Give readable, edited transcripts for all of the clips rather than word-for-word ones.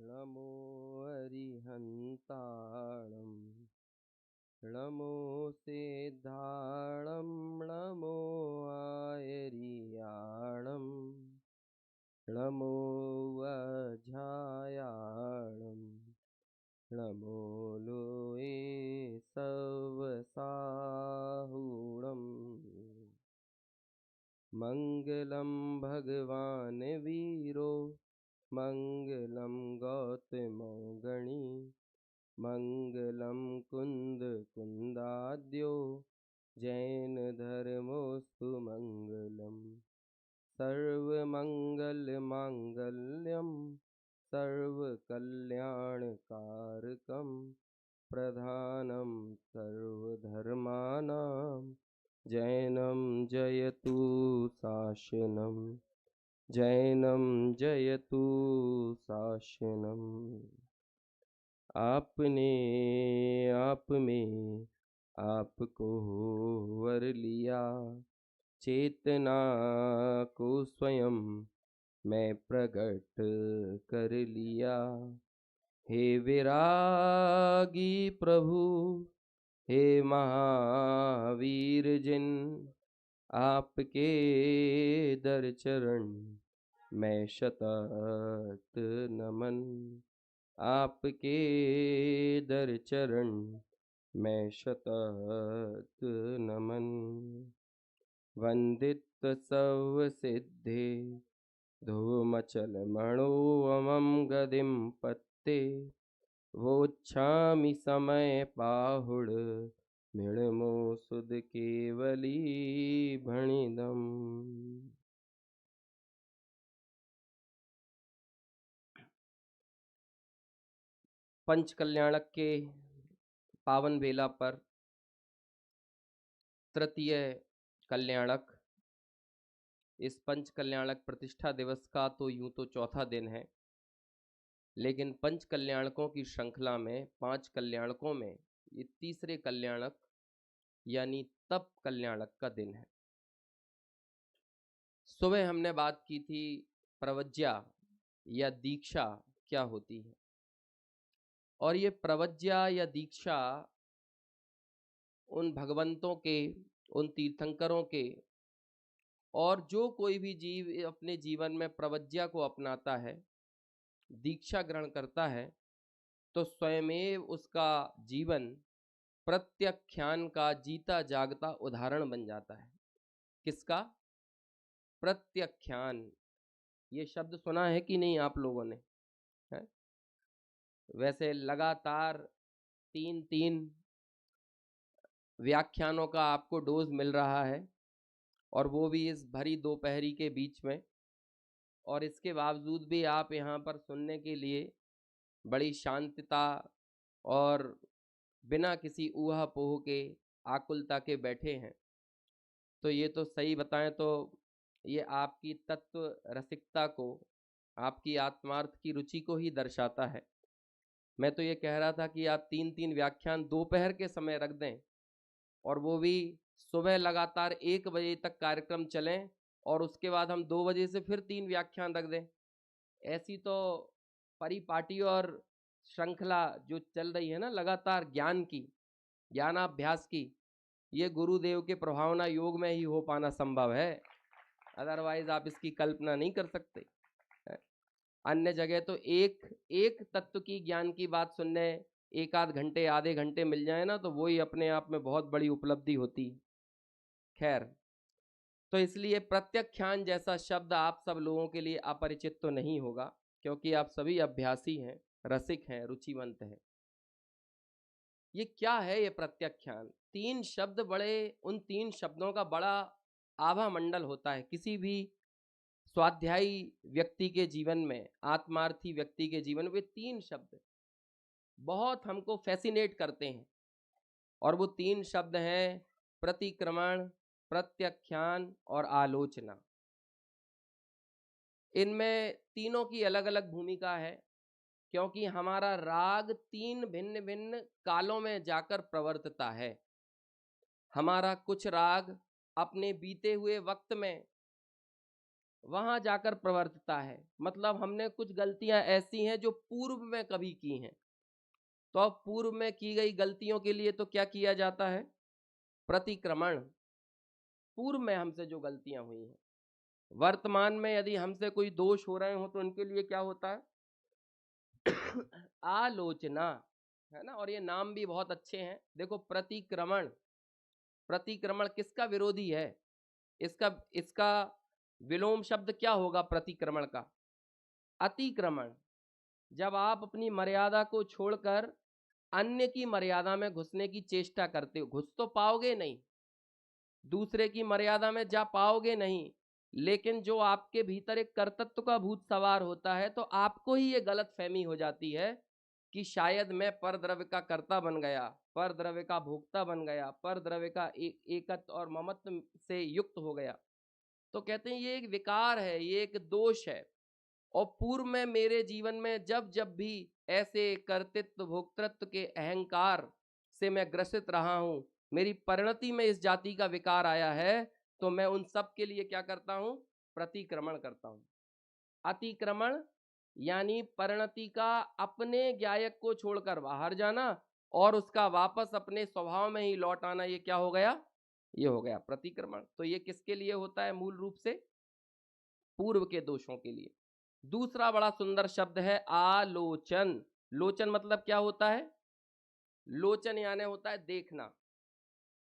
नमो अरिहन्ताणं नमो सिद्धाणं नमो आयर्याणं नमो वज्रायाणं नमो लोये सवसाहुणम् मङ्गलं भगवान् वीरो मङ्गलं गौतमो गणी मङ्गलं कुन्दाद्यो जैनधर्मोऽस्तु मङ्गलम् सर्वमङ्गलमाङ्गल्यं सर्वकल्याणकारकं प्रधानं सर्वधर्माणां जैनं जयतु शासनं जैनं जयतु शासनम्। आपने आप में आपको वर लिया, चेतना को स्वयं मैं प्रकट कर लिया। हे विरागी प्रभु, हे महावीर जिन, आपके दर चरण मैं शतत नमन। आपके दर चरण मैं शतत नमन। वंदित सब सिद्धे धूमचल मणोऽमं गदिं पत्ते वोच्छामि समय पाहुड मिणमो सुद केवली भणिदम्। पंच कल्याणक के पावन बेला पर तृतीय कल्याणक, इस पंच कल्याणक प्रतिष्ठा दिवस का तो यूं तो चौथा दिन है, लेकिन पंच कल्याणकों की श्रृंखला में 5 कल्याणकों में ये तीसरे कल्याणक यानी तप कल्याणक का दिन है। सुबह हमने बात की थी प्रवज्या या दीक्षा क्या होती है, और ये प्रवज्या या दीक्षा उन भगवंतों के, उन तीर्थंकरों के, और जो कोई भी जीव अपने जीवन में प्रवज्या को अपनाता है, दीक्षा ग्रहण करता है, तो स्वयमेव उसका जीवन प्रत्याख्यान का जीता जागता उदाहरण बन जाता है। किसका? प्रत्याख्यान। ये शब्द सुना है कि नहीं आप लोगों ने? है? वैसे लगातार 3 व्याख्यानों का आपको डोज मिल रहा है, और वो भी इस भरी दोपहरी के बीच में, और इसके बावजूद भी आप यहाँ पर सुनने के लिए बड़ी शांतता और बिना किसी ऊहा-पोह के, आकुलता के बैठे हैं। तो ये तो सही बताएं तो ये आपकी तत्व रसिकता को, आपकी आत्मार्थ की रुचि को ही दर्शाता है। मैं तो ये कह रहा था कि आप 3 व्याख्यान दोपहर के समय रख दें, और वो भी सुबह लगातार 1 बजे तक कार्यक्रम चलें, और उसके बाद हम 2 बजे से फिर 3 व्याख्यान रख दें। ऐसी तो परिपाटी और श्रृंखला जो चल रही है ना लगातार ज्ञान की, ज्ञानाभ्यास की, ये गुरुदेव के प्रभावना योग में ही हो पाना संभव है, अदरवाइज आप इसकी कल्पना नहीं कर सकते। अन्य जगह तो एक तत्व की ज्ञान की बात सुनने 1 आध घंटे, आधे घंटे मिल जाए ना, तो वही अपने आप में बहुत बड़ी उपलब्धि होती। खैर, तो इसलिए प्रत्याख्यान जैसा शब्द आप सब लोगों के लिए अपरिचित तो नहीं होगा, क्योंकि आप सभी अभ्यासी हैं, रसिक हैं, रुचिवंत हैं। ये क्या है ये प्रत्याख्यान? 3 शब्द बड़े, उन 3 शब्दों का बड़ा आभा मंडल होता है किसी भी स्वाध्यायी व्यक्ति के जीवन में, आत्मार्थी व्यक्ति के जीवन में। 3 शब्द बहुत हमको फैसिनेट करते हैं, और वो 3 शब्द हैं प्रतिक्रमण, प्रत्याख्यान और आलोचना। इनमें तीनों की अलग अलग भूमिका है, क्योंकि हमारा राग 3 भिन्न भिन्न कालों में जाकर प्रवर्तता है। हमारा कुछ राग अपने बीते हुए वक्त में वहां जाकर प्रवर्तता है। मतलब हमने कुछ गलतियां ऐसी हैं जो पूर्व में कभी की हैं, तो अब पूर्व में की गई गलतियों के लिए तो क्या किया जाता है? प्रतिक्रमण। पूर्व में हमसे जो गलतियां हुई हैं, वर्तमान में यदि हमसे कोई दोष हो रहे हो तो उनके लिए क्या होता है? आलोचना, है ना। और ये नाम भी बहुत अच्छे हैं। देखो, प्रतिक्रमण, प्रतिक्रमण किसका विरोधी है? इसका इसका विलोम शब्द क्या होगा प्रतिक्रमण का? अतिक्रमण। जब आप अपनी मर्यादा को छोड़कर अन्य की मर्यादा में घुसने की चेष्टा करते हो, घुस तो पाओगे नहीं, दूसरे की मर्यादा में जा पाओगे नहीं, लेकिन जो आपके भीतर एक कर्तृत्व का भूत सवार होता है तो आपको ही ये गलत फहमी हो जाती है कि शायद मैं परद्रव्य का कर्ता बन गया, परद्रव्य का भोक्ता बन गया, परद्रव्य का एकत्व और ममत्व से युक्त हो गया। तो कहते हैं ये एक विकार है, ये एक दोष है। और पूर्व में मेरे जीवन में जब जब भी ऐसे कर्तृत्व भोक्तृत्व के अहंकार से मैं ग्रसित रहा हूं, मेरी परिणति में इस जाति का विकार आया है, तो मैं उन सब के लिए क्या करता हूं? प्रतिक्रमण करता हूं। अतिक्रमण यानी परिणति का अपने ज्ञायक को छोड़कर बाहर जाना और उसका वापस अपने स्वभाव में ही लौट आना, ये क्या हो गया? ये हो गया प्रतिक्रमण। तो ये किसके लिए होता है? मूल रूप से पूर्व के दोषों के लिए। दूसरा बड़ा सुंदर शब्द है आलोचन। लोचन मतलब क्या होता है? लोचन यानी होता है देखना।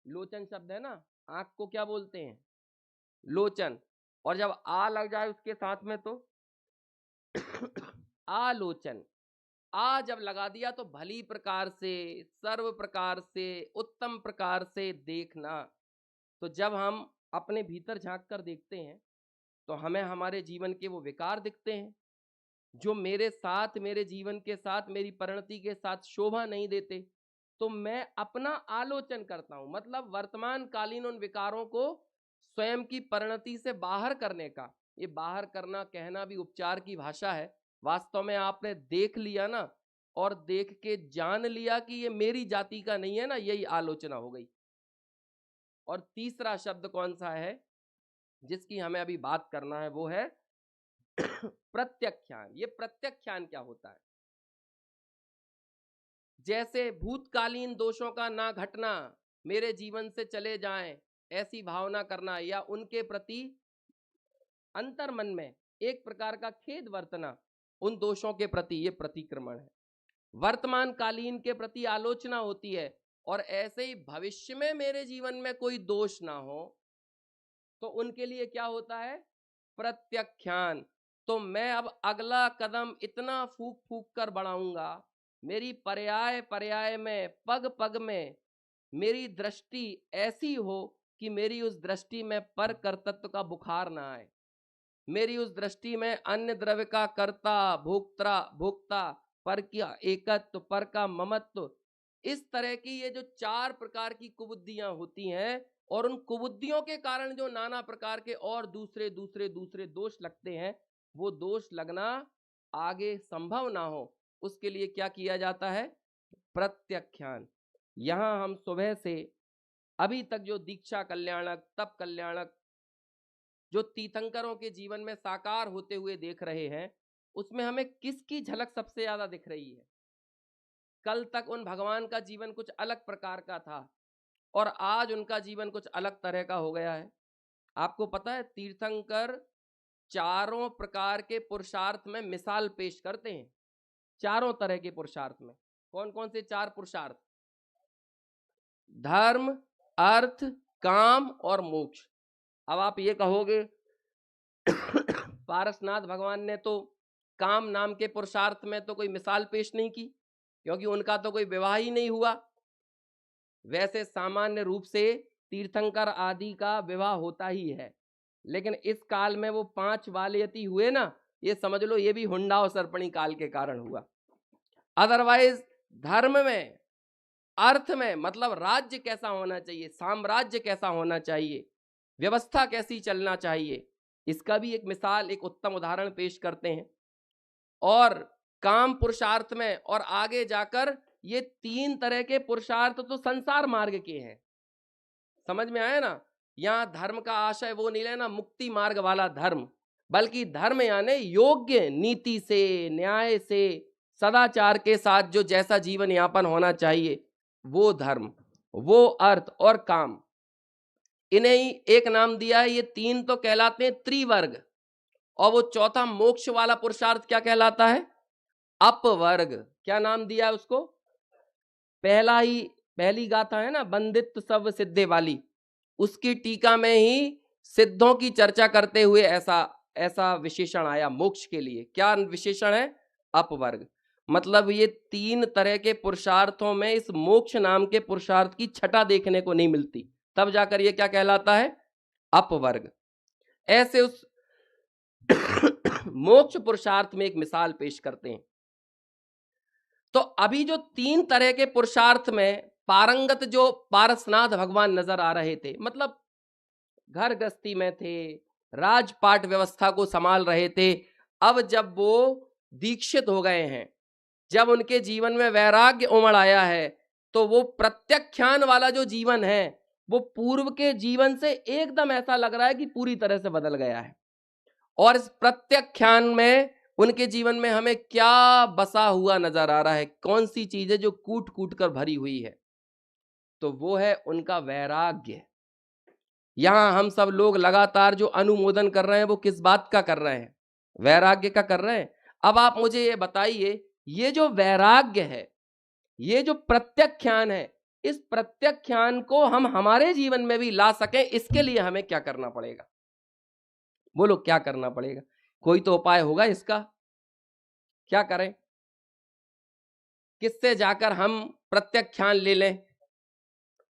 लोचन शब्द है ना, आंख को क्या बोलते हैं? लोचन। और जब आ लग जाए उसके साथ में तो आलोचन। आ जब लगा दिया तो भली प्रकार से, सर्व प्रकार से, उत्तम प्रकार से देखना। तो जब हम अपने भीतर झांक कर देखते हैं तो हमें हमारे जीवन के वो विकार दिखते हैं जो मेरे साथ, मेरे जीवन के साथ, मेरी परिणति के साथ शोभा नहीं देते। तो मैं अपना आलोचन करता हूं, मतलब वर्तमान कालीन उन विकारों को स्वयं की परिणति से बाहर करने का, ये बाहर करना कहना भी उपचार की भाषा है। वास्तव में आपने देख लिया ना, और देख के जान लिया कि ये मेरी जाति का नहीं है ना, यही आलोचना हो गई। और तीसरा शब्द कौन सा है जिसकी हमें अभी बात करना है? वो है प्रत्याख्यान। ये प्रत्याख्यान क्या होता है? जैसे भूतकालीन दोषों का ना घटना, मेरे जीवन से चले जाएं, ऐसी भावना करना, या उनके प्रति अंतर मन में एक प्रकार का खेद वर्तना उन दोषों के प्रति, ये प्रतिक्रमण है। वर्तमान कालीन के प्रति आलोचना होती है, और ऐसे ही भविष्य में मेरे जीवन में कोई दोष ना हो तो उनके लिए क्या होता है? प्रत्याख्यान। तो मैं अब अगला कदम इतना फूक फूक कर बढ़ाऊंगा, मेरी पर्याय पर्याय में, पग पग में मेरी दृष्टि ऐसी हो कि मेरी उस दृष्टि में पर कर्तृत्व का बुखार ना आए, मेरी उस दृष्टि में अन्य द्रव्य का कर्ता भोक्ता भोक्ता, पर का एकत्व, पर का ममत्व, इस तरह की ये जो चार प्रकार की कुबुद्धियां होती हैं, और उन कुबुद्धियों के कारण जो नाना प्रकार के और दूसरे दूसरे दूसरे दोष लगते हैं, वो दोष लगना आगे संभव ना हो, उसके लिए क्या किया जाता है? प्रत्याख्यान। यहां हम सुबह से अभी तक जो दीक्षा कल्याणक, तप कल्याणक, जो तीर्थंकरों के जीवन में साकार होते हुए देख रहे हैं, उसमें हमें किसकी झलक सबसे ज्यादा दिख रही है? कल तक उन भगवान का जीवन कुछ अलग प्रकार का था और आज उनका जीवन कुछ अलग तरह का हो गया है। आपको पता है तीर्थंकर चारों प्रकार के पुरुषार्थ में मिसाल पेश करते हैं। चारों तरह के पुरुषार्थ में कौन कौन से चार पुरुषार्थ? धर्म, अर्थ, काम और मोक्ष। अब आप ये कहोगे पारसनाथ भगवान ने तो काम नाम के पुरुषार्थ में तो कोई मिसाल पेश नहीं की, क्योंकि उनका तो कोई विवाह ही नहीं हुआ। वैसे सामान्य रूप से तीर्थंकर आदि का विवाह होता ही है, लेकिन इस काल में वो 5 बालयती हुए ना, ये समझ लो ये भी हुंडा और सर्पणी काल के कारण हुआ। अदरवाइज धर्म में, अर्थ में, मतलब राज्य कैसा होना चाहिए, साम्राज्य कैसा होना चाहिए, व्यवस्था कैसी चलना चाहिए, इसका भी एक मिसाल, एक उत्तम उदाहरण पेश करते हैं। और काम पुरुषार्थ में, और आगे जाकर ये 3 तरह के पुरुषार्थ तो संसार मार्ग के हैं। समझ में आया ना? यहां धर्म का आशय वो नहीं लेना मुक्ति मार्ग वाला धर्म, बल्कि धर्म यानी योग्य नीति से, न्याय से, सदाचार के साथ जो जैसा जीवन यापन होना चाहिए वो धर्म, वो अर्थ और काम, इन्हें ही एक नाम दिया है। ये तीन तो कहलाते हैं त्रिवर्ग, और वो चौथा मोक्ष वाला पुरुषार्थ क्या कहलाता है? अपवर्ग। क्या नाम दिया है उसको? पहली गाथा है ना, बंदित्व सब सिद्धे वाली, उसकी टीका में ही सिद्धों की चर्चा करते हुए ऐसा विशेषण आया मोक्ष के लिए। क्या विशेषण है? अपवर्ग। मतलब ये तीन तरह के पुरुषार्थों में इस मोक्ष नाम के पुरुषार्थ की छटा देखने को नहीं मिलती, तब जाकर ये क्या कहलाता है? अपवर्ग। ऐसे उस मोक्ष पुरुषार्थ में एक मिसाल पेश करते हैं। तो अभी जो तीन तरह के पुरुषार्थ में पारंगत जो पारसनाथ भगवान नजर आ रहे थे, मतलब घर गृहस्थी में थे, राजपाट व्यवस्था को संभाल रहे थे, अब जब वो दीक्षित हो गए हैं, जब उनके जीवन में वैराग्य उमड़ आया है, तो वो प्रत्याख्यान वाला जो जीवन है वो पूर्व के जीवन से एकदम ऐसा लग रहा है कि पूरी तरह से बदल गया है। और इस प्रत्याख्यान में उनके जीवन में हमें क्या बसा हुआ नजर आ रहा है, कौन सी चीज है जो कूट कूट कर भरी हुई है? तो वो है उनका वैराग्य। यहां हम सब लोग लगातार जो अनुमोदन कर रहे हैं वो किस बात का कर रहे हैं? वैराग्य का कर रहे हैं। अब आप मुझे ये बताइए, ये जो वैराग्य है, ये जो प्रत्याख्यान है, इस प्रत्याख्यान को हम हमारे जीवन में भी ला सकें, इसके लिए हमें क्या करना पड़ेगा? बोलो क्या करना पड़ेगा? कोई तो उपाय होगा इसका। क्या करें? किससे जाकर हम प्रत्याख्यान ले लें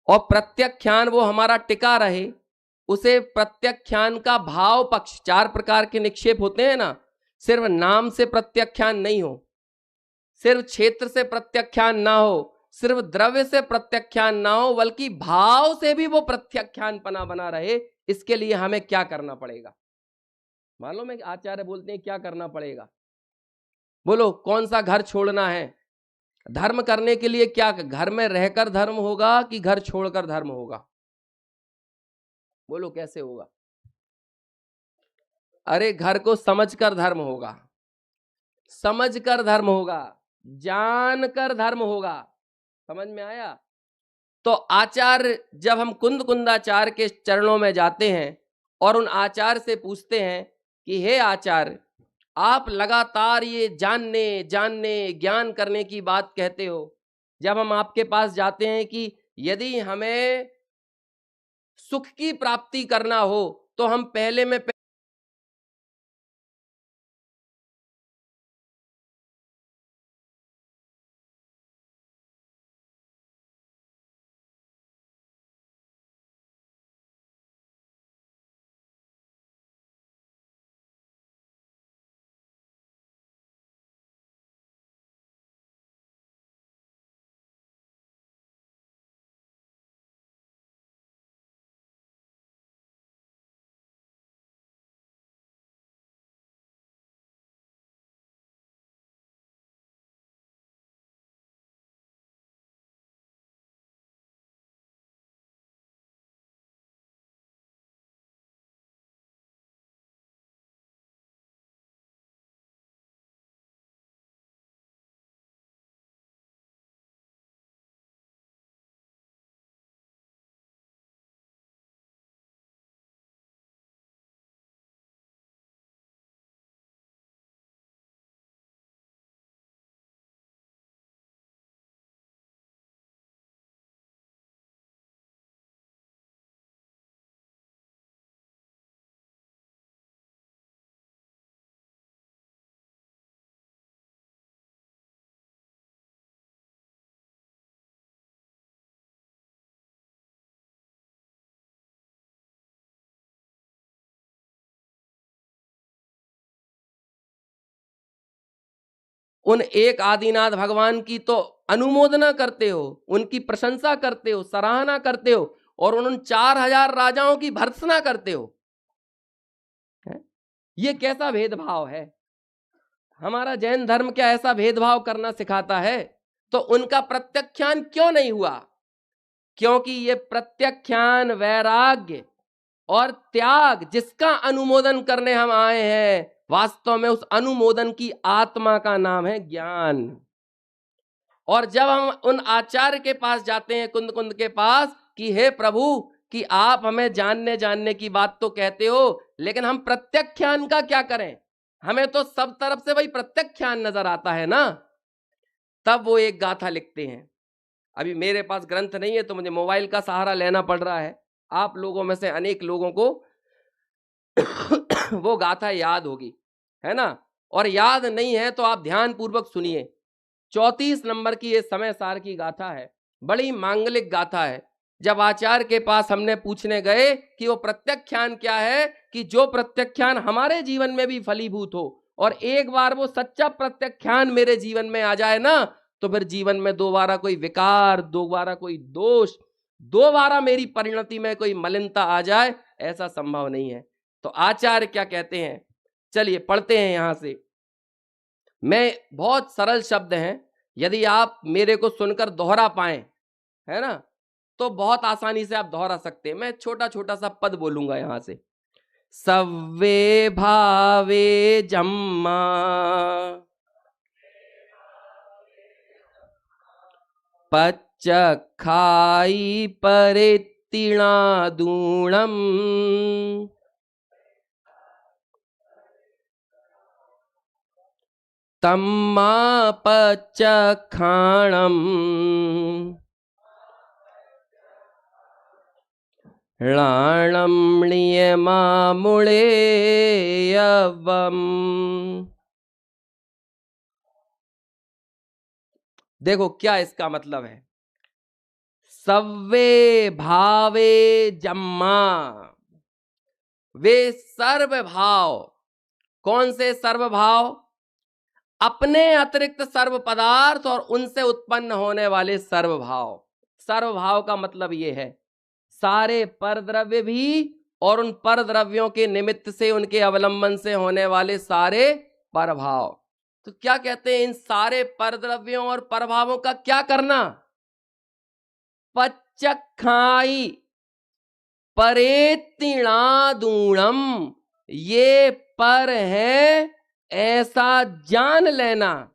और प्रत्याख्यान वो हमारा टिका रहे? उसे प्रत्याख्यान का भाव पक्ष, चार प्रकार के निक्षेप होते हैं ना, सिर्फ नाम से प्रत्याख्यान नहीं हो, सिर्फ क्षेत्र से प्रत्याख्यान ना हो, सिर्फ द्रव्य से प्रत्याख्यान ना हो, बल्कि भाव से भी वो प्रत्याख्यान बना रहे। इसके लिए हमें क्या करना पड़ेगा? मालूम है? आचार्य बोलते हैं क्या करना पड़ेगा? बोलो कौन सा घर छोड़ना है? धर्म करने के लिए क्या, घर में रहकर धर्म होगा कि घर छोड़कर धर्म होगा? बोलो कैसे होगा? अरे घर को समझकर धर्म होगा, समझकर धर्म होगा, जानकर धर्म होगा। समझ में आया? तो आचार्य, जब हम कुंद कुंदाचार्य के चरणों में जाते हैं और उन आचार्य से पूछते हैं कि हे आचार्य, आप लगातार ये जानने ज्ञान करने की बात कहते हो, जब हम आपके पास जाते हैं कि यदि हमें सुख की प्राप्ति करना हो तो हम पहले में उन एक आदिनाथ भगवान की तो अनुमोदना करते हो, उनकी प्रशंसा करते हो, सराहना करते हो, और उन 4000 राजाओं की भर्त्सना करते हो। ये कैसा भेदभाव है? हमारा जैन धर्म क्या ऐसा भेदभाव करना सिखाता है? तो उनका प्रत्याख्यान क्यों नहीं हुआ? क्योंकि ये प्रत्याख्यान वैराग्य और त्याग जिसका अनुमोदन करने हम आए हैं, वास्तव में उस अनुमोदन की आत्मा का नाम है ज्ञान। और जब हम उन आचार्य के पास जाते हैं, कुंद कुंद के पास, कि हे प्रभु, कि आप हमें जानने की बात तो कहते हो, लेकिन हम प्रत्यक्ष ज्ञान का क्या करें, हमें तो सब तरफ से वही प्रत्यक्ष ज्ञान नजर आता है ना। तब वो एक गाथा लिखते हैं। अभी मेरे पास ग्रंथ नहीं है तो मुझे मोबाइल का सहारा लेना पड़ रहा है। आप लोगों में से अनेक लोगों को वो गाथा याद होगी, है ना, और याद नहीं है तो आप ध्यान पूर्वक सुनिए। 34 नंबर की ये समय सार की गाथा है, बड़ी मांगलिक गाथा है। जब आचार्य के पास हमने पूछने गए कि वो प्रत्यक्ष ज्ञान क्या है, कि जो प्रत्यक्ष ज्ञान हमारे जीवन में भी फलीभूत हो, और एक बार वो सच्चा प्रत्यक्ष ज्ञान मेरे जीवन में आ जाए ना, तो फिर जीवन में दोबारा कोई विकार, दोबारा कोई दोष, दोबारा मेरी परिणति में कोई मलिनता आ जाए, ऐसा संभव नहीं है। तो आचार्य क्या कहते हैं, चलिए पढ़ते हैं यहां से। मैं बहुत सरल शब्द हैं, यदि आप मेरे को सुनकर दोहरा पाए, है ना, तो बहुत आसानी से आप दोहरा सकते हैं। मैं छोटा छोटा सा पद बोलूंगा यहां से। सव्वे भावे जम्मा पच्चखाई परित्तिणादूणम तम्मा पच्चखाणम णाणम नियमामुळेयवम्। देखो क्या इसका मतलब है। सव्वे भावे जम्मा, वे सर्व भाव। कौन से सर्व भाव? अपने अतिरिक्त सर्व पदार्थ और उनसे उत्पन्न होने वाले सर्व भाव। सर्व भाव का मतलब यह है सारे परद्रव्य भी और उन परद्रव्यों के निमित्त से, उनके अवलंबन से होने वाले सारे परभाव। तो क्या कहते हैं, इन सारे परद्रव्यों और परभावों का क्या करना? पच्चखाई परेत्तिणादूणम, ये पर है ऐसा जान लेना,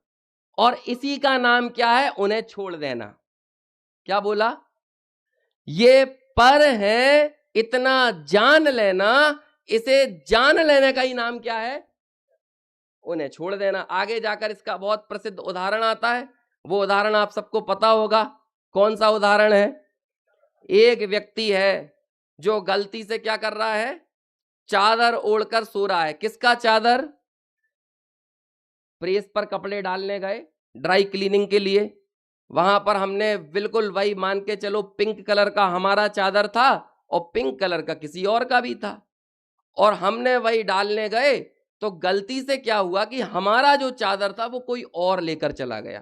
और इसी का नाम क्या है? उन्हें छोड़ देना। क्या बोला? ये पर है, इतना जान लेना, इसे जान लेने का ही नाम क्या है? उन्हें छोड़ देना। आगे जाकर इसका बहुत प्रसिद्ध उदाहरण आता है, वो उदाहरण आप सबको पता होगा। कौन सा उदाहरण है? एक व्यक्ति है जो गलती से क्या कर रहा है? चादर ओढ़कर सो रहा है। किसका चादर? प्रेस पर कपड़े डालने गए ड्राई क्लीनिंग के लिए, वहां पर हमने बिल्कुल वही मान के चलो, पिंक कलर का हमारा चादर था और पिंक कलर का किसी और का भी था, और हमने वही डालने गए तो गलती से क्या हुआ कि हमारा जो चादर था वो कोई और लेकर चला गया।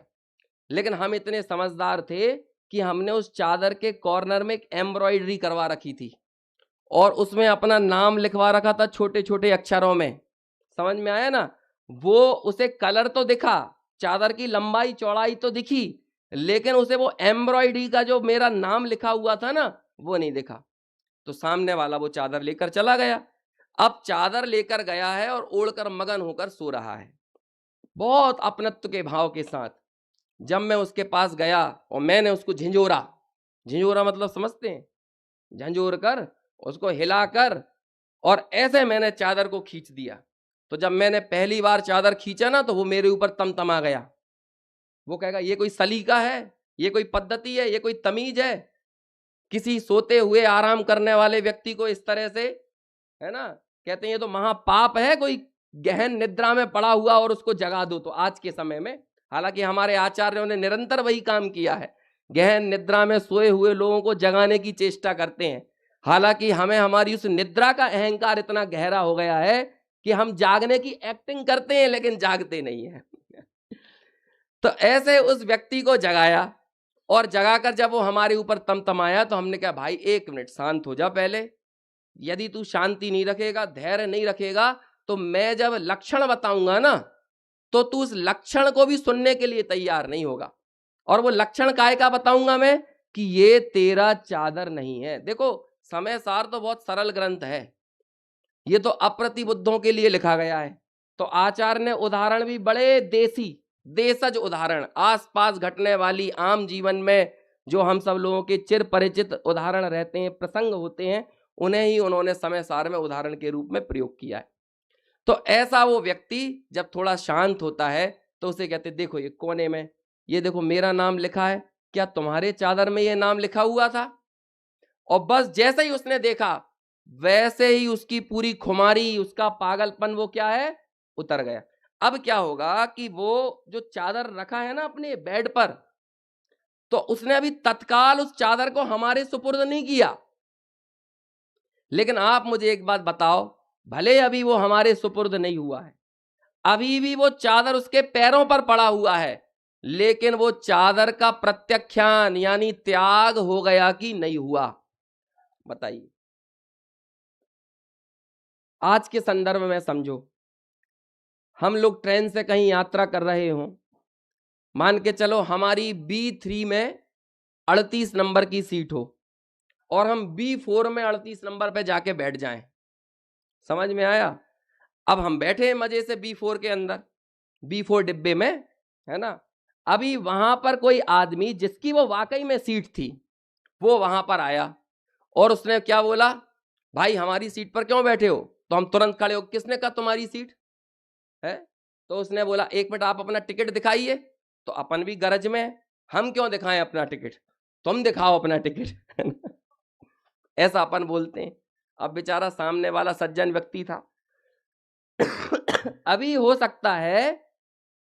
लेकिन हम इतने समझदार थे कि हमने उस चादर के कॉर्नर में एक एम्ब्रॉयडरी करवा रखी थी और उसमें अपना नाम लिखवा रखा था छोटे छोटे अक्षरों में। समझ में आया ना? वो उसे कलर तो दिखा, चादर की लंबाई चौड़ाई तो दिखी, लेकिन उसे वो एम्ब्रॉयडरी का जो मेरा नाम लिखा हुआ था ना, वो नहीं दिखा। तो सामने वाला वो चादर लेकर चला गया। अब चादर लेकर गया है और ओढ़कर मगन होकर सो रहा है, बहुत अपनत्व के भाव के साथ। जब मैं उसके पास गया और मैंने उसको झिंझोरा, झिंझोरा मतलब समझते हैं, झंझोर कर उसको हिलाकर, और ऐसे मैंने चादर को खींच दिया। तो जब मैंने पहली बार चादर खींचा ना, तो वो मेरे ऊपर तमतमा गया। वो कहेगा ये कोई सलीका है, ये कोई पद्धति है, ये कोई तमीज है किसी सोते हुए आराम करने वाले व्यक्ति को इस तरह से, है ना? कहते हैं ये तो महापाप है, कोई गहन निद्रा में पड़ा हुआ और उसको जगा दो। तो आज के समय में, हालांकि हमारे आचार्यों ने निरंतर वही काम किया है, गहन निद्रा में सोए हुए लोगों को जगाने की चेष्टा करते हैं। हालांकि हमें हमारी उस निद्रा का अहंकार इतना गहरा हो गया है कि हम जागने की एक्टिंग करते हैं लेकिन जागते नहीं है। तो ऐसे उस व्यक्ति को जगाया, और जगाकर जब वो हमारे ऊपर तमतमाया तो हमने कहा भाई एक मिनट शांत हो जा पहले। यदि तू शांति नहीं रखेगा, धैर्य नहीं रखेगा, तो मैं जब लक्षण बताऊंगा ना, तो तू उस लक्षण को भी सुनने के लिए तैयार नहीं होगा। और वो लक्षण काहे का बताऊंगा मैं? कि ये तेरा चादर नहीं है। देखो समय सार तो बहुत सरल ग्रंथ है, ये तो अप्रतिबुद्धों के लिए लिखा गया है। तो आचार्य ने उदाहरण भी बड़े देशज उदाहरण, आसपास घटने वाली आम जीवन में जो हम सब लोगों के चिर परिचित उदाहरण रहते हैं, प्रसंग होते हैं, उन्हें ही उन्होंने समय सार में उदाहरण के रूप में प्रयोग किया है। तो ऐसा वो व्यक्ति जब थोड़ा शांत होता है तो उसे कहते देखो ये कोने में ये देखो मेरा नाम लिखा है, क्या तुम्हारे चादर में ये नाम लिखा हुआ था? और बस जैसे ही उसने देखा वैसे ही उसकी पूरी खुमारी, उसका पागलपन वो क्या है, उतर गया। अब क्या होगा कि वो जो चादर रखा है ना अपने बेड पर, तो उसने अभी तत्काल उस चादर को हमारे सुपुर्द नहीं किया। लेकिन आप मुझे एक बात बताओ, भले अभी वो हमारे सुपुर्द नहीं हुआ है, अभी भी वो चादर उसके पैरों पर पड़ा हुआ है, लेकिन वो चादर का प्रत्याख्यान यानी त्याग हो गया कि नहीं हुआ? बताइए। आज के संदर्भ में समझो, हम लोग ट्रेन से कहीं यात्रा कर रहे हों, मान के चलो हमारी B3 में 38 नंबर की सीट हो और हम B4 में 38 नंबर पे जाके बैठ जाएं। समझ में आया? अब हम बैठे मजे से B4 के अंदर, B4 डिब्बे में, है ना। अभी वहां पर कोई आदमी जिसकी वो वाकई में सीट थी, वो वहां पर आया और उसने क्या बोला, भाई हमारी सीट पर क्यों बैठे हो? तो हम तुरंत खड़े हो, किसने कहा तुम्हारी सीट है? तो उसने बोला एक मिनट आप अपना टिकट दिखाइए। तो अपन भी गरज में, हम क्यों दिखाएं अपना टिकट, तुम दिखाओ अपना टिकट। ऐसा अपन बोलते हैं। अब बेचारा सामने वाला सज्जन व्यक्ति था। अभी हो सकता है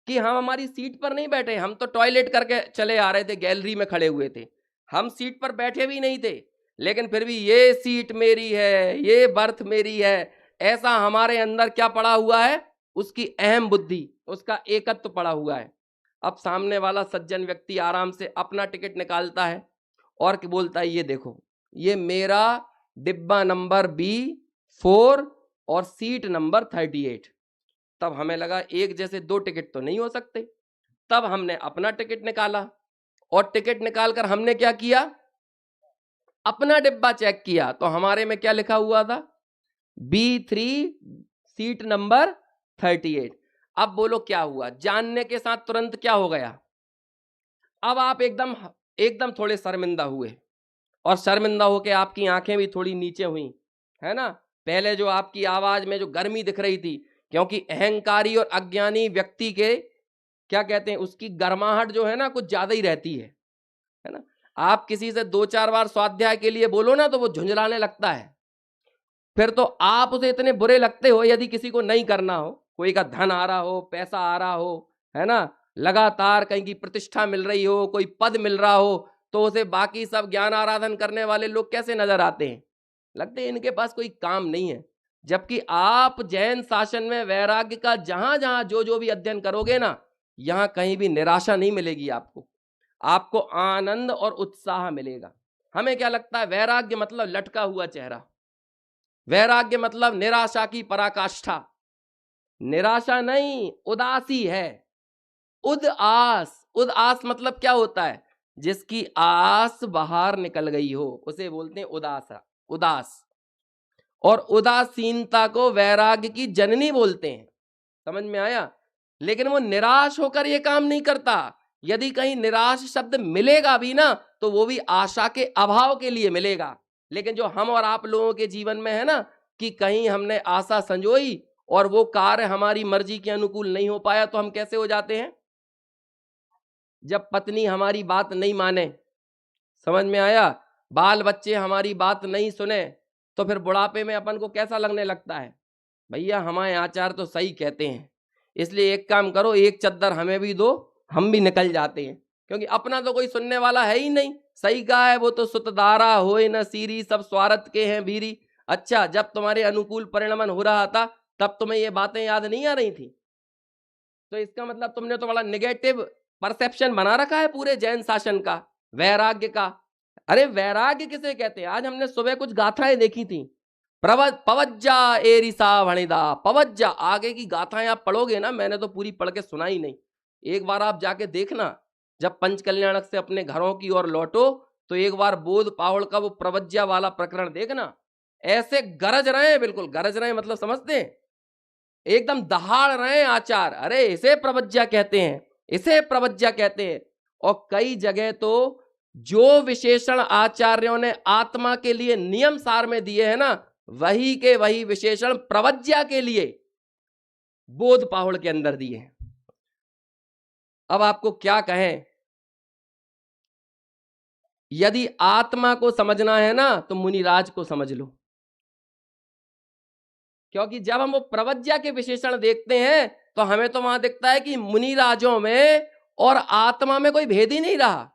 कि हम हमारी सीट पर नहीं बैठे, हम तो टॉयलेट करके चले आ रहे थे, गैलरी में खड़े हुए थे, हम सीट पर बैठे भी नहीं थे, लेकिन फिर भी ये सीट मेरी है, ये बर्थ मेरी है, ऐसा हमारे अंदर क्या पड़ा हुआ है, उसकी अहम बुद्धि, उसका एकत्व पड़ा हुआ है। अब सामने वाला सज्जन व्यक्ति आराम से अपना टिकट निकालता है और बोलता है ये देखो ये मेरा डिब्बा नंबर B4 और सीट नंबर 38। तब हमें लगा एक जैसे दो टिकट तो नहीं हो सकते। तब हमने अपना टिकट निकाला और टिकट निकालकर हमने क्या किया, अपना डिब्बा चेक किया, तो हमारे में क्या लिखा हुआ था, B3 सीट नंबर 38। अब बोलो क्या हुआ, जानने के साथ तुरंत क्या हो गया, अब आप एकदम थोड़े शर्मिंदा हुए और शर्मिंदा होकर आपकी आंखें भी थोड़ी नीचे हुई, है ना। पहले जो आपकी आवाज में जो गर्मी दिख रही थी, क्योंकि अहंकारी और अज्ञानी व्यक्ति के क्या कहते हैं, उसकी गर्माहट जो है ना कुछ ज्यादा ही रहती है ना। आप किसी से 2-4 बार स्वाध्याय के लिए बोलो ना तो वो झुंझलाने लगता है, फिर तो आप उसे इतने बुरे लगते हो, यदि किसी को नहीं करना हो, कोई का धन आ रहा हो, पैसा आ रहा हो, है ना, लगातार कहीं की प्रतिष्ठा मिल रही हो, कोई पद मिल रहा हो, तो उसे बाकी सब ज्ञान आराधन करने वाले लोग कैसे नजर आते हैं, लगते हैं इनके पास कोई काम नहीं है। जबकि आप जैन शासन में वैराग्य का जहां जहां जो भी अध्ययन करोगे ना, यहां कहीं भी निराशा नहीं मिलेगी आपको आनंद और उत्साह मिलेगा। हमें क्या लगता है, वैराग्य मतलब लटका हुआ चेहरा, वैराग्य मतलब निराशा की पराकाष्ठा। निराशा नहीं, उदासी है, उदास मतलब क्या होता है, जिसकी आस बाहर निकल गई हो उसे बोलते हैं उदास। और उदासीनता को वैराग्य की जननी बोलते हैं। समझ में आया? लेकिन वो निराश होकर ये काम नहीं करता। यदि कहीं निराश शब्द मिलेगा भी ना तो वो भी आशा के अभाव के लिए मिलेगा। लेकिन जो हम और आप लोगों के जीवन में है ना कि कहीं हमने आशा संजोई और वो कार्य हमारी मर्जी के अनुकूल नहीं हो पाया, तो हम कैसे हो जाते हैं, जब पत्नी हमारी बात नहीं माने, समझ में आया, बाल बच्चे हमारी बात नहीं सुने, तो फिर बुढ़ापे में अपन को कैसा लगने लगता है, भैया हमारे आचार्य तो सही कहते हैं, इसलिए एक काम करो, एक चद्दर हमें भी दो, हम भी निकल जाते हैं, क्योंकि अपना तो कोई सुनने वाला है ही नहीं। सही कहा है, वो तो सुतदारा होए न सीरी, सब स्वार्थ के हैं भीरी। अच्छा, जब तुम्हारे अनुकूल परिणमन हो रहा था तब तुम्हें ये बातें याद नहीं आ रही थी, तो इसका मतलब तुमने तो बड़ा निगेटिव परसेप्शन बना रखा है पूरे जैन शासन का, वैराग्य का। अरे वैराग्य किसे कहते हैं? आज हमने सुबह कुछ गाथाएं देखी थी, पवज्जा एरिसा भणिदा, पवज्जा, आगे की गाथाएं आप पढ़ोगे ना, मैंने तो पूरी पढ़ के सुना ही नहीं, एक बार आप जाके देखना, जब पंचकल्याणक से अपने घरों की ओर लौटो तो एक बार बोध पाहुड़ का वो प्रवज्या वाला प्रकरण देखना, ऐसे गरज रहे हैं, बिल्कुल गरज रहे हैं मतलब समझते हैं, एकदम दहाड़ रहे हैं आचार, अरे इसे प्रवज्या कहते हैं, इसे प्रवज्या कहते हैं। और कई जगह तो जो विशेषण आचार्यों ने आत्मा के लिए नियम सार में दिए हैं ना, वही के वही विशेषण प्रवज्या के लिए बोध पाहुड़ के अंदर दिए हैं। अब आपको क्या कहें, यदि आत्मा को समझना है ना तो मुनिराज को समझ लो, क्योंकि जब हम वो प्रवज्या के विशेषण देखते हैं तो हमें तो वहां दिखता है कि मुनिराजों में और आत्मा में कोई भेद ही नहीं रहा,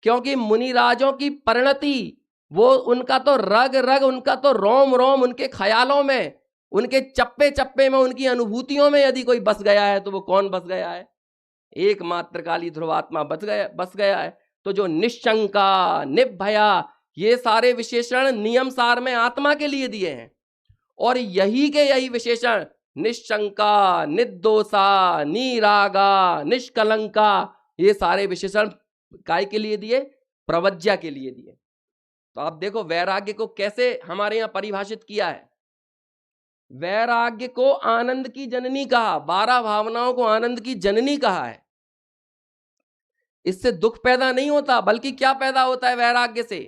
क्योंकि मुनिराजों की परिणति, वो उनका तो रग रग, उनका तो रोम रोम, उनके ख्यालों में, उनके चप्पे चप्पे में, उनकी अनुभूतियों में यदि कोई बस गया है तो वो कौन बस गया है, एकमात्र काली ध्रुवात्मा बस गया है। तो जो निशंका, निभया, ये सारे विशेषण नियम सार में आत्मा के लिए दिए हैं, और यही के यही विशेषण निशंका, निर्दोषा, निरागा, निष्कलंका, ये सारे विशेषण काय के लिए दिए, प्रवज्या के लिए दिए। तो आप देखो वैराग्य को कैसे हमारे यहां परिभाषित किया है, वैराग्य को आनंद की जननी कहा, 12 भावनाओं को आनंद की जननी कहा है। इससे दुख पैदा नहीं होता, बल्कि क्या पैदा होता है वैराग्य से,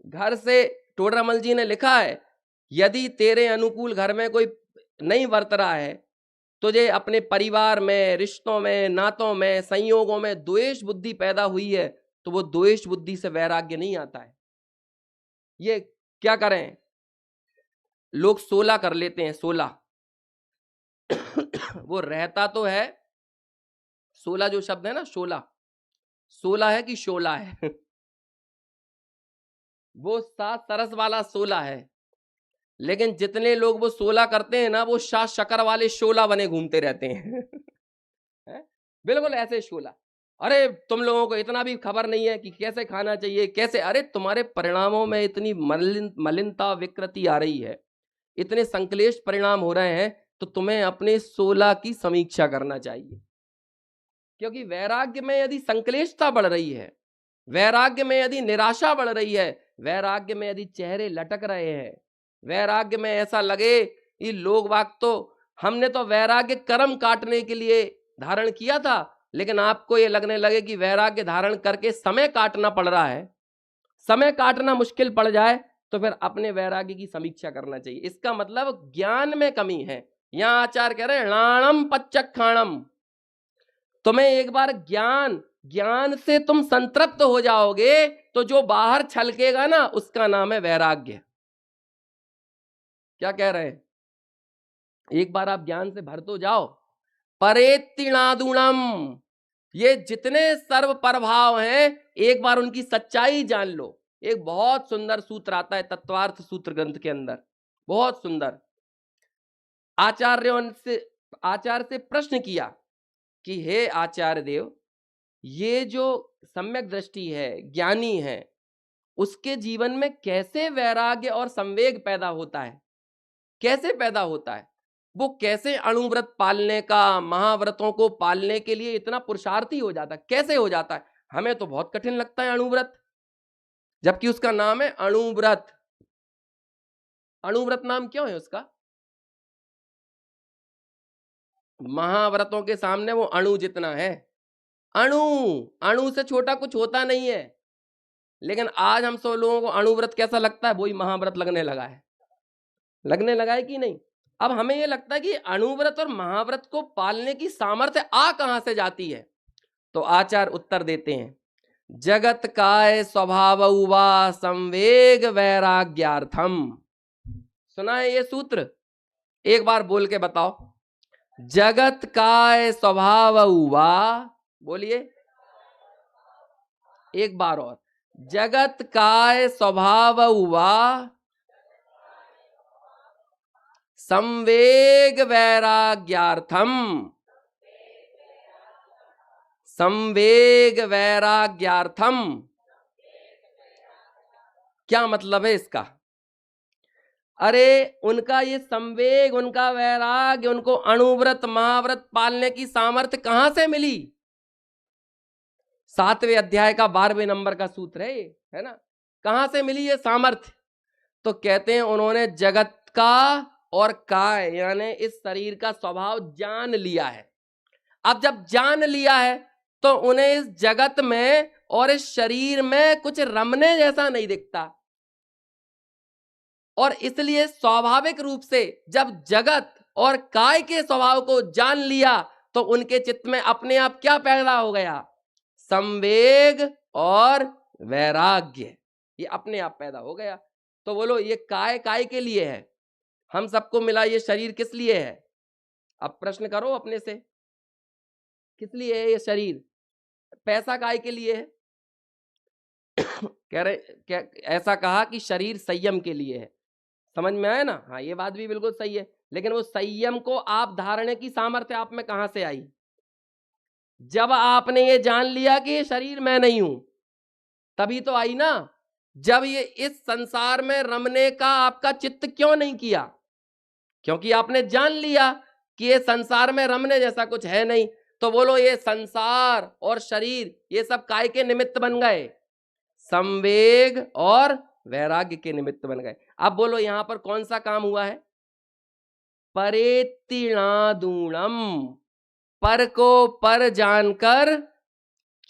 घर से टोडरमल जी ने लिखा है, यदि तेरे अनुकूल घर में कोई नहीं बरत रहा है, तुझे अपने परिवार में, रिश्तों में, नातों में, संयोगों में द्वेष बुद्धि पैदा हुई है, तो वो द्वेष बुद्धि से वैराग्य नहीं आता है। ये क्या करें, लोग 16 कर लेते हैं, 16 वो रहता तो है, 16 जो शब्द है ना, 16 है कि शोला है वो 7 सरस वाला 16 है, लेकिन जितने लोग वो 16 करते हैं ना, वो शाह शकर वाले शोला बने घूमते रहते हैं बिल्कुल ऐसे शोला। अरे तुम लोगों को इतना भी खबर नहीं है कि कैसे खाना चाहिए, कैसे, अरे तुम्हारे परिणामों में इतनी मलिनता, विकृति आ रही है, इतने संक्लेश परिणाम हो रहे हैं, तो तुम्हें अपने 16 की समीक्षा करना चाहिए। क्योंकि वैराग्य में यदि संक्लेशता बढ़ रही है, वैराग्य में यदि निराशा बढ़ रही है, वैराग्य में यदि चेहरे लटक रहे हैं, वैराग्य में ऐसा लगे कि लोग बाग तो, हमने तो वैराग्य कर्म काटने के लिए धारण किया था, लेकिन आपको ये लगने लगे कि वैराग्य धारण करके समय काटना पड़ रहा है, समय काटना मुश्किल पड़ जाए, तो फिर अपने वैराग्य की समीक्षा करना चाहिए। इसका मतलब ज्ञान में कमी है। यहां आचार्य कह रहे हैं णाणम पच्चक्षाणम, तुम्हें एक बार ज्ञान से तुम संतृप्त हो जाओगे, तो जो बाहर छलकेगा ना, उसका नाम है वैराग्य। क्या कह रहे हैं, एक बार आप ज्ञान से भर तो जाओ। परेत्तिणादुणम, ये जितने सर्व प्रभाव हैं, एक बार उनकी सच्चाई जान लो। एक बहुत सुंदर सूत्र आता है तत्वार्थ सूत्र ग्रंथ के अंदर, बहुत सुंदर। आचार्य से प्रश्न किया कि हे आचार्य देव, ये जो सम्यक दृष्टि है, ज्ञानी है, उसके जीवन में कैसे वैराग्य और संवेग पैदा होता है, कैसे पैदा होता है, वो कैसे अणुव्रत पालने का, महाव्रतों को पालने के लिए इतना पुरुषार्थी हो जाता है, कैसे हो जाता है। हमें तो बहुत कठिन लगता है अणुव्रत, जबकि उसका नाम है अणुव्रत। अणुव्रत नाम क्यों है उसका, महाव्रतों के सामने वो अणु जितना है, अणु से छोटा कुछ होता नहीं है। लेकिन आज हम सब लोगों को अणुव्रत कैसा लगता है, वही महाव्रत लगने लगा है कि नहीं। अब हमें यह लगता है कि अणुव्रत और महाव्रत को पालने की सामर्थ्य कहां से जाती है। तो आचार्य उत्तर देते हैं, जगत काय स्वभाव वा संवेग वैराग्यार्थम। सुना है ये सूत्र, एक बार बोल के बताओ, जगत काय स्वभाव वा, बोलिए एक बार और, जगत काय स्वभाव वा संवेग वैराग्यार्थम। संवेग वैराग्यार्थम क्या मतलब है इसका। अरे उनका ये संवेग, उनका वैराग्य, उनको अणुव्रत महाव्रत पालने की सामर्थ्य कहां से मिली। 7वें अध्याय का 12वें नंबर का सूत्र है ये, है ना। कहां से मिली ये सामर्थ्य? तो कहते हैं उन्होंने जगत का और काय यानी इस शरीर का स्वभाव जान लिया है। अब जब जान लिया है तो उन्हें इस जगत में और इस शरीर में कुछ रमने जैसा नहीं दिखता, और इसलिए स्वाभाविक रूप से जब जगत और काय के स्वभाव को जान लिया तो उनके चित्त में अपने आप क्या पैदा हो गया? संवेग और वैराग्य, ये अपने आप पैदा हो गया। तो बोलो ये काय काय के लिए है? हम सबको मिला ये शरीर किस लिए है? अब प्रश्न करो अपने से, किस लिए है ये शरीर? पैसा काय के लिए है? कह रहे क्या ऐसा कहा कि शरीर संयम के लिए है, समझ में आया ना? हाँ, ये बात भी बिल्कुल सही है, लेकिन वो संयम को आप धारने की सामर्थ्य आप में कहां से आई? जब आपने ये जान लिया कि ये शरीर मैं नहीं हूं, तभी तो आई ना। जब ये इस संसार में रमने का आपका चित्त क्यों नहीं किया? क्योंकि आपने जान लिया कि ये संसार में रमने जैसा कुछ है नहीं। तो बोलो ये संसार और शरीर ये सब काय के निमित्त बन गए? संवेग और वैराग्य के निमित्त बन गए। अब बोलो यहां पर कौन सा काम हुआ है? परेतिणादूणम, पर को पर जानकर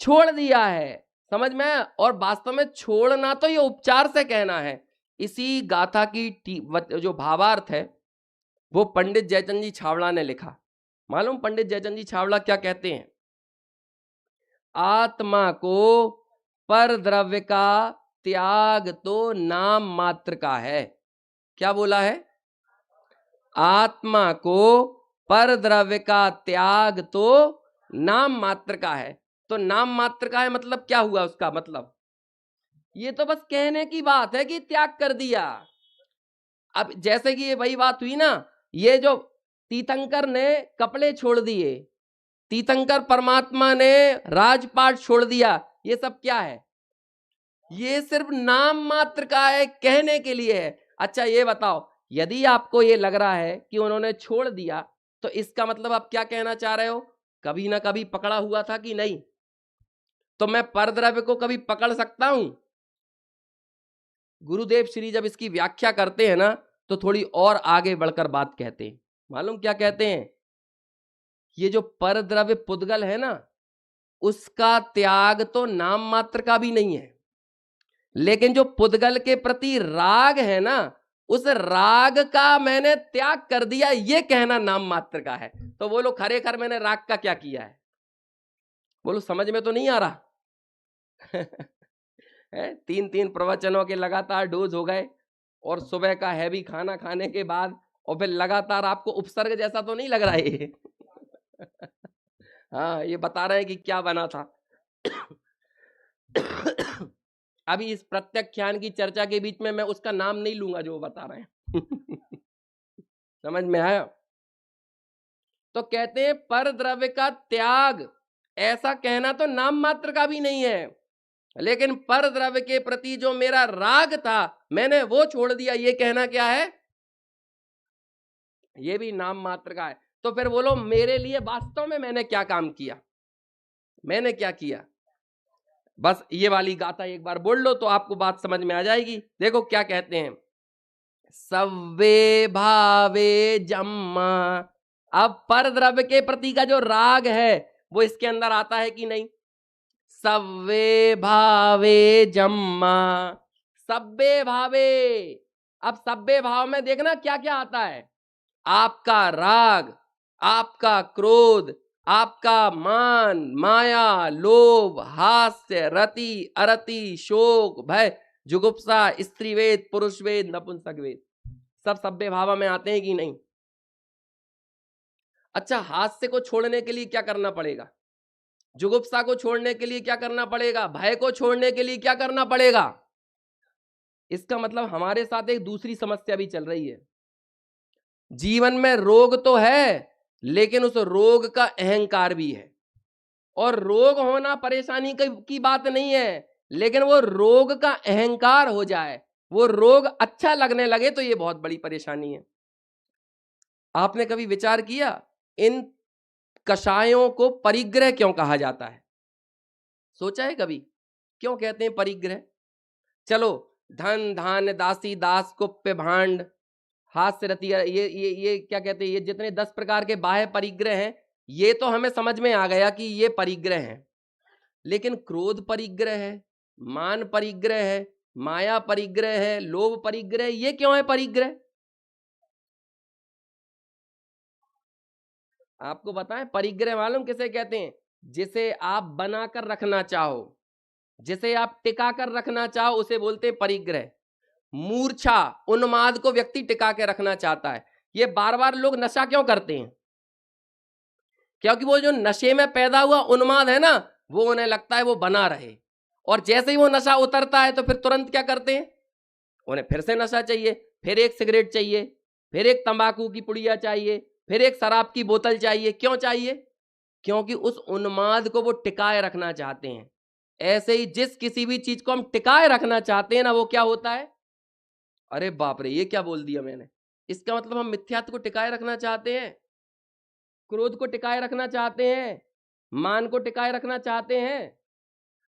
छोड़ दिया है, समझ में? और वास्तव में छोड़ना तो ये उपचार से कहना है। इसी गाथा की जो भावार्थ है वो पंडित जयचंद जी छावड़ा ने लिखा। मालूम पंडित जयचंद जी छावड़ा क्या कहते हैं? आत्मा को पर द्रव्य का त्याग तो नाम मात्र का है। क्या बोला है? आत्मा को पर द्रव्य का त्याग तो नाम मात्र का है। तो नाम मात्र का है मतलब क्या हुआ उसका मतलब? ये तो बस कहने की बात है कि त्याग कर दिया। अब जैसे कि ये वही बात हुई ना, ये जो तीर्थंकर ने कपड़े छोड़ दिए, तीर्थंकर परमात्मा ने राजपाट छोड़ दिया, ये सब क्या है? ये सिर्फ नाम मात्र का है, कहने के लिए है। अच्छा ये बताओ, यदि आपको ये लग रहा है कि उन्होंने छोड़ दिया तो इसका मतलब आप क्या कहना चाह रहे हो? कभी ना कभी पकड़ा हुआ था कि नहीं? तो मैं परद्रव्य को कभी पकड़ सकता हूं? गुरुदेव श्री जब इसकी व्याख्या करते हैं ना तो थोड़ी और आगे बढ़कर बात कहते हैं। मालूम क्या कहते हैं? ये जो परद्रव्य पुद्गल है ना, उसका त्याग तो नाम मात्र का भी नहीं है, लेकिन जो पुद्गल के प्रति राग है ना, उस राग का मैंने त्याग कर दिया, ये कहना नाम मात्र का है। तो बोलो खरेखर मैंने राग का क्या किया है? बोलो समझ में तो नहीं आ रहा? 3 प्रवचनों के लगातार डोज हो गए और सुबह का हैवी खाना खाने के बाद और फिर लगातार आपको उपसर्ग जैसा तो नहीं लग रहा है? हाँ, ये बता रहे हैं कि क्या बना था। अभी इस प्रत्याख्यान की चर्चा के बीच में मैं उसका नाम नहीं लूंगा जो बता रहे हैं। समझ में आया? तो कहते हैं पर द्रव्य का त्याग, ऐसा कहना तो नाम मात्र का भी नहीं है, लेकिन पर द्रव्य के प्रति जो मेरा राग था मैंने वो छोड़ दिया, ये कहना क्या है? ये भी नाम मात्र का है। तो फिर बोलो मेरे लिए वास्तव में मैंने क्या काम किया? मैंने क्या किया? बस ये वाली गाथा एक बार बोल लो तो आपको बात समझ में आ जाएगी। देखो क्या कहते हैं, सव्वे भावे जम्मा। अब पर द्रव्य के प्रति का जो राग है वो इसके अंदर आता है कि नहीं? सव्वे भावे जम्मा, सब्बे भावे। अब सब्बे भाव में देखना क्या क्या आता है? आपका राग, आपका क्रोध, आपका मान, माया, लोभ, हास्य, रति, अरति, शोक, भय, जुगुप्सा, स्त्रीवेद, पुरुषवेद, नपुंसकवेद, सब सभ्य भाव में आते हैं कि नहीं? अच्छा, हास्य को छोड़ने के लिए क्या करना पड़ेगा? जुगुप्सा को छोड़ने के लिए क्या करना पड़ेगा? भय को छोड़ने के लिए क्या करना पड़ेगा? इसका मतलब हमारे साथ एक दूसरी समस्या भी चल रही है। जीवन में रोग तो है, लेकिन उस रोग का अहंकार भी है। और रोग होना परेशानी की बात नहीं है, लेकिन वो रोग का अहंकार हो जाए, वो रोग अच्छा लगने लगे तो ये बहुत बड़ी परेशानी है। आपने कभी विचार किया इन कषायों को परिग्रह क्यों कहा जाता है? सोचा है कभी क्यों कहते हैं परिग्रह? चलो, धन धान्य दासी दास कुप्य भांड हास्य रतिया, ये क्या कहते हैं, ये जितने 10 प्रकार के बाह्य परिग्रह हैं, ये तो हमें समझ में आ गया कि ये परिग्रह हैं। लेकिन क्रोध परिग्रह है, मान परिग्रह है, माया परिग्रह है, लोभ परिग्रह, ये क्यों है परिग्रह? आपको बताएं, परिग्रह मालूम किसे कहते हैं? जिसे आप बनाकर रखना चाहो, जिसे आप टिका कर रखना चाहो, उसे बोलते हैं परिग्रह। मूर्छा, उन्माद को व्यक्ति टिका के रखना चाहता है। ये बार बार लोग नशा क्यों करते हैं? क्योंकि वो जो नशे में पैदा हुआ उन्माद है ना, वो उन्हें लगता है वो बना रहे, और जैसे ही वो नशा उतरता है तो फिर तुरंत क्या करते हैं, उन्हें फिर से नशा चाहिए, फिर एक सिगरेट चाहिए, फिर एक तंबाकू की पुड़िया चाहिए, फिर एक शराब की बोतल चाहिए। क्यों चाहिए? क्योंकि उस उन्माद को वो टिकाए रखना चाहते हैं। ऐसे ही जिस किसी भी चीज को हम टिकाए रखना चाहते हैं ना, वो क्या होता है? अरे बाप रे, ये क्या बोल दिया मैंने? इसका मतलब हम मिथ्यात्व को टिकाए रखना चाहते हैं, क्रोध को टिकाए रखना चाहते हैं, मान को टिकाए रखना चाहते हैं।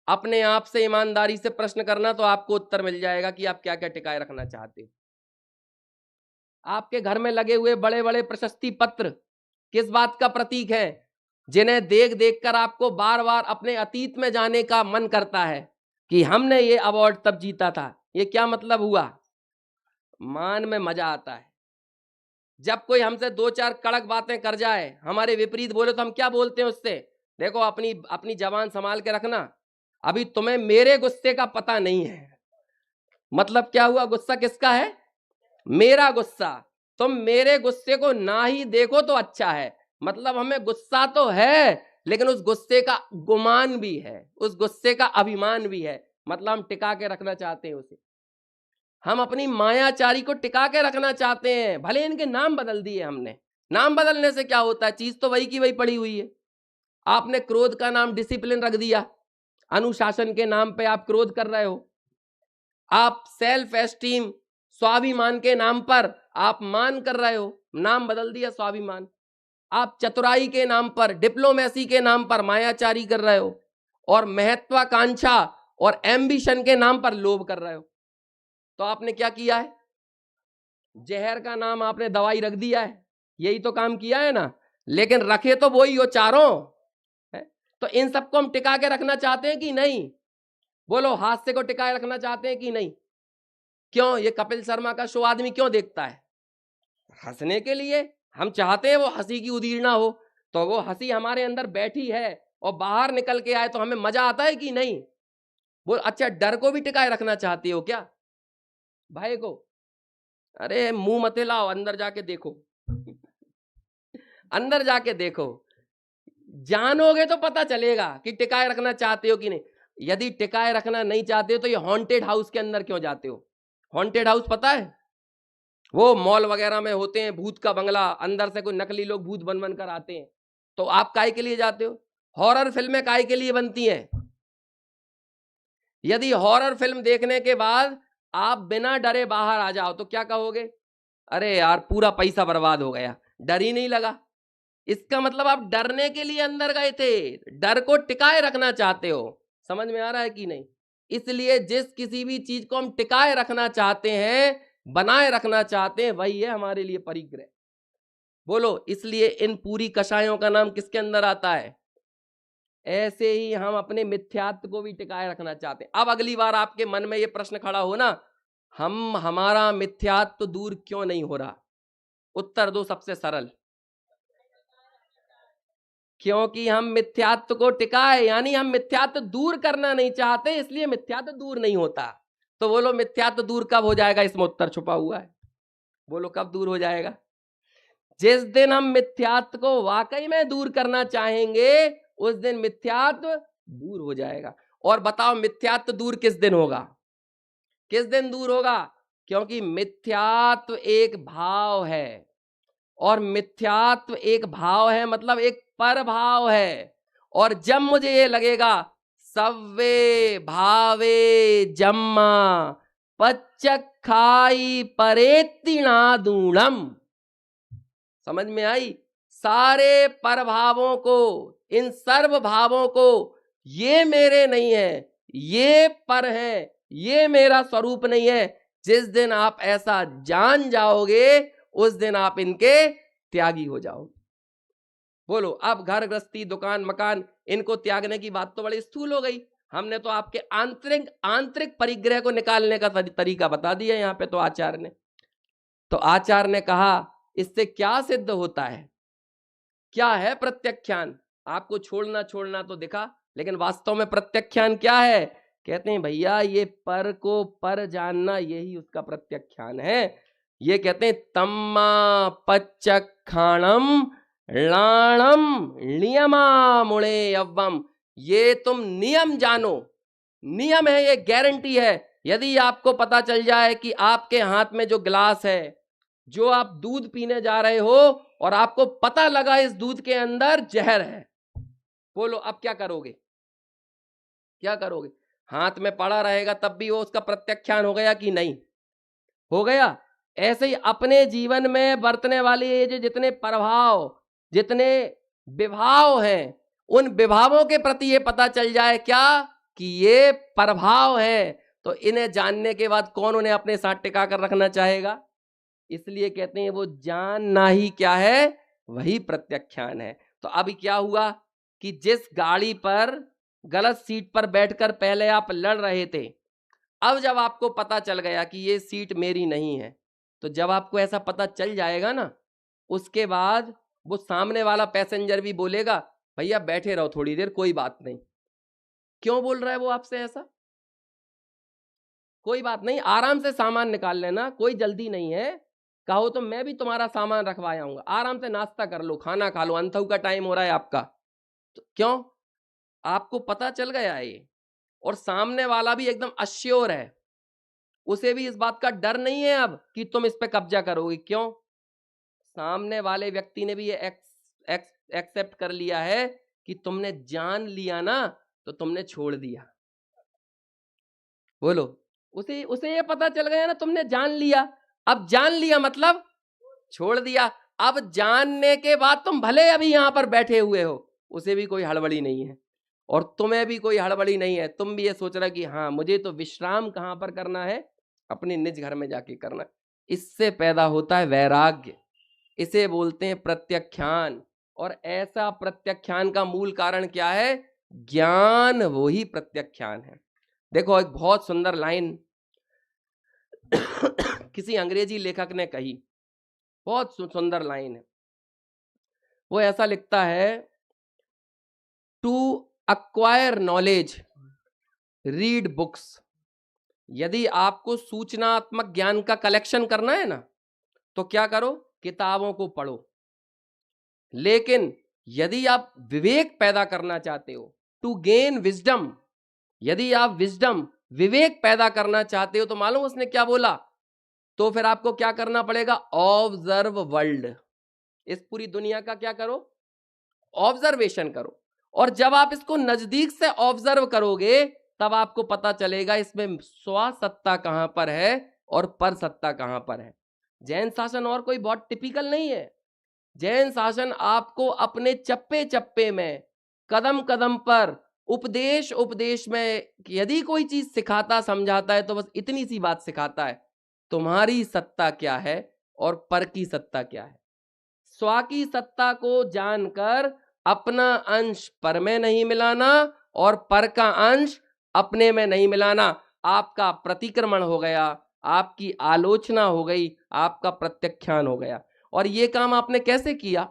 अपने आप से ईमानदारी से प्रश्न करना तो आपको उत्तर मिल जाएगा कि आप क्या क्या टिकाए रखना चाहते हो। आपके घर में लगे हुए बड़े बड़े प्रशस्ति पत्र किस बात का प्रतीक है? जिन्हें देख देख कर आपको बार बार अपने अतीत में जाने का मन करता है कि हमने ये अवार्ड तब जीता था। ये क्या मतलब हुआ? मान में मजा आता है। जब कोई हमसे 2-4 कड़क बातें कर जाए, हमारे विपरीत बोले, तो हम क्या बोलते हैं उससे? देखो, अपनी अपनी जबान संभाल के रखना, अभी तुम्हें मेरे गुस्से का पता नहीं है। मतलब क्या हुआ? गुस्सा किसका है? मेरा गुस्सा। तुम मेरे गुस्से को ना ही देखो तो अच्छा है। मतलब हमें गुस्सा तो है, लेकिन उस गुस्से का गुमान भी है, उस गुस्से का अभिमान भी है। मतलब हम टिका के रखना चाहते हैं उसे। हम अपनी मायाचारी को टिका के रखना चाहते हैं, भले इनके नाम बदल दिए हमने। नाम बदलने से क्या होता है? चीज तो वही की वही पड़ी हुई है। आपने क्रोध का नाम डिसिप्लिन रख दिया, अनुशासन के नाम पे आप क्रोध कर रहे हो। आप सेल्फ एस्टीम, स्वाभिमान के नाम पर आप मान कर रहे हो, नाम बदल दिया स्वाभिमान। आप चतुराई के नाम पर, डिप्लोमेसी के नाम पर मायाचारी कर रहे हो, और महत्वाकांक्षा और एम्बिशन के नाम पर लोभ कर रहे हो। तो आपने क्या किया है? जहर का नाम आपने दवाई रख दिया है। यही तो काम किया है ना। लेकिन रखे तो वही हो चारों है। तो इन सबको हम टिका के रखना चाहते हैं कि नहीं? बोलो, हास्य को टिकाए रखना चाहते हैं कि नहीं? क्यों? ये कपिल शर्मा का शो आदमी क्यों देखता है? हंसने के लिए। हम चाहते हैं वो हंसी की उदीरना हो, तो वो हंसी हमारे अंदर बैठी है और बाहर निकल के आए तो हमें मजा आता है कि नहीं? बोल, अच्छा, डर को भी टिकाए रखना चाहती हो क्या भाई को? अरे मुंह मत लाओ, अंदर जाके देखो। अंदर जाके देखो, जानोगे तो पता चलेगा कि टिकाए रखना चाहते हो कि नहीं। यदि टिकाए रखना नहीं चाहते हो तो ये हॉन्टेड हाउस के अंदर क्यों जाते हो? हॉन्टेड हाउस पता है? वो मॉल वगैरह में होते हैं, भूत का बंगला, अंदर से कोई नकली लोग भूत बन बन कर आते हैं। तो आप काहे के लिए जाते हो? हॉरर फिल्में काहे के लिए बनती हैं? यदि हॉरर फिल्म देखने के बाद आप बिना डरे बाहर आ जाओ तो क्या कहोगे? अरे यार, पूरा पैसा बर्बाद हो गया, डर ही नहीं लगा। इसका मतलब आप डरने के लिए अंदर गए थे, डर को टिकाए रखना चाहते हो। समझ में आ रहा है कि नहीं? इसलिए जिस किसी भी चीज को हम टिकाए रखना चाहते हैं, बनाए रखना चाहते हैं, वही है हमारे लिए परिग्रह। बोलो, इसलिए इन पूरी कषायों का नाम किसके अंदर आता है? ऐसे ही हम अपने मिथ्यात्व को भी टिकाए रखना चाहते हैं। अब अगली बार आपके मन में ये प्रश्न खड़ा हो ना, हमारा मिथ्यात्व दूर क्यों नहीं हो रहा? उत्तर दो, सबसे सरल, क्योंकि हम मिथ्यात्व को टिकाए, यानी हम मिथ्यात्व दूर करना नहीं चाहते, इसलिए मिथ्यात्व दूर नहीं होता। तो बोलो, मिथ्यात्व दूर कब हो जाएगा? इसमें उत्तर छुपा हुआ है। बोलो, कब दूर हो जाएगा? जिस दिन हम मिथ्यात्व को वाकई में दूर करना चाहेंगे, उस दिन मिथ्यात्व दूर हो जाएगा। और बताओ, मिथ्यात्व दूर किस दिन होगा? किस दिन दूर होगा? क्योंकि मिथ्यात्व एक भाव है, और मिथ्यात्व एक भाव है, मतलब एक पर भाव है। और जब मुझे ये लगेगा सव्वे भावे जम्मा पच्चखाई परेतिनादूणम, समझ में आई? सारे पर भावों को, इन सर्व भावों को ये मेरे नहीं है, ये पर है, ये मेरा स्वरूप नहीं है। जिस दिन आप ऐसा जान जाओगे उस दिन आप इनके त्यागी हो जाओगे। बोलो, अब घर गृहस्थी दुकान मकान इनको त्यागने की बात तो बड़ी स्थूल हो गई। हमने तो आपके आंतरिक आंतरिक परिग्रह को निकालने का तरीका बता दिया यहाँ पे तो आचार्य ने। तो आचार्य ने कहा इससे क्या सिद्ध होता है, क्या है प्रत्याख्यान। आपको छोड़ना छोड़ना तो दिखा, लेकिन वास्तव में प्रत्याख्यान क्या है? कहते हैं भैया ये पर को पर जानना यही उसका प्रत्याख्यान है। ये कहते हैं तम्मा पच्चखाणम लाणम नियमा मुणे अव्वम। ये तुम नियम जानो, नियम है, ये गारंटी है। यदि आपको पता चल जाए कि आपके हाथ में जो गिलास है, जो आप दूध पीने जा रहे हो, और आपको पता लगा इस दूध के अंदर जहर है, बोलो अब क्या करोगे? क्या करोगे? हाथ में पड़ा रहेगा तब भी वो उसका प्रत्याख्यान हो गया कि नहीं हो गया? ऐसे ही अपने जीवन में बरतने वाले ये जो जितने प्रभाव, जितने विभाव हैं, उन विभावों के प्रति ये पता चल जाए क्या कि ये प्रभाव है, तो इन्हें जानने के बाद कौन उन्हें अपने साथ टिका कर रखना चाहेगा? इसलिए कहते हैं वो जानना ही क्या है, वही प्रत्याख्यान है। तो अभी क्या हुआ कि जिस गाड़ी पर गलत सीट पर बैठकर पहले आप लड़ रहे थे, अब जब आपको पता चल गया कि ये सीट मेरी नहीं है, तो जब आपको ऐसा पता चल जाएगा ना, उसके बाद वो सामने वाला पैसेंजर भी बोलेगा भैया बैठे रहो थोड़ी देर, कोई बात नहीं। क्यों बोल रहा है वो आपसे ऐसा? कोई बात नहीं, आराम से सामान निकाल लेना, कोई जल्दी नहीं है। कहो तो मैं भी तुम्हारा सामान रखवा आऊंगा, आराम से नाश्ता कर लो, खाना खा लो, अंथऊ का टाइम हो रहा है आपका। तो क्यों? आपको पता चल गया है ये, और सामने वाला भी एकदम अश्योर है, उसे भी इस बात का डर नहीं है अब कि तुम इस पे कब्जा करोगे। क्यों? सामने वाले व्यक्ति ने भी ये एक्सेप्ट कर लिया है कि तुमने जान लिया ना, तो तुमने छोड़ दिया। बोलो, उसे उसे ये पता चल गया ना तुमने जान लिया। अब जान लिया मतलब छोड़ दिया। अब जानने के बाद तुम भले अभी यहां पर बैठे हुए हो, उसे भी कोई हड़बड़ी नहीं है, और तुम्हें भी कोई हड़बड़ी नहीं है। तुम भी ये सोच रहे कि हाँ मुझे तो विश्राम कहां पर करना है, अपने निज घर में जाके करना है। इससे पैदा होता है वैराग्य, इसे बोलते हैं प्रत्याख्यान। और ऐसा प्रत्याख्यान का मूल कारण क्या है? ज्ञान, वो ही प्रत्याख्यान है। देखो एक बहुत सुंदर लाइन किसी अंग्रेजी लेखक ने कही, बहुत सुंदर लाइन है। वो ऐसा लिखता है, to acquire knowledge read books. यदि आपको सूचनात्मक ज्ञान का कलेक्शन करना है ना, तो क्या करो, किताबों को पढ़ो। लेकिन यदि आप विवेक पैदा करना चाहते हो, टू गेन विजडम, यदि आप विजडम विवेक पैदा करना चाहते हो, तो मालूम उसने क्या बोला? तो फिर आपको क्या करना पड़ेगा? Observe world. इस पूरी दुनिया का क्या करो? ऑब्जर्वेशन करो। और जब आप इसको नजदीक से ऑब्जर्व करोगे, तब आपको पता चलेगा इसमें स्व सत्ता कहां पर है और पर सत्ता कहां पर है। जैन शासन और कोई बहुत टिपिकल नहीं है। जैन शासन आपको अपने चप्पे चप्पे में, कदम कदम पर, उपदेश उपदेश में यदि कोई चीज सिखाता समझाता है, तो बस इतनी सी बात सिखाता है, तुम्हारी सत्ता क्या है और पर की सत्ता क्या है। स्व की सत्ता को जानकर अपना अंश पर में नहीं मिलाना और पर का अंश अपने में नहीं मिलाना। आपका प्रतिक्रमण हो गया, आपकी आलोचना हो गई, आपका प्रत्याख्यान हो गया। और ये काम आपने कैसे किया?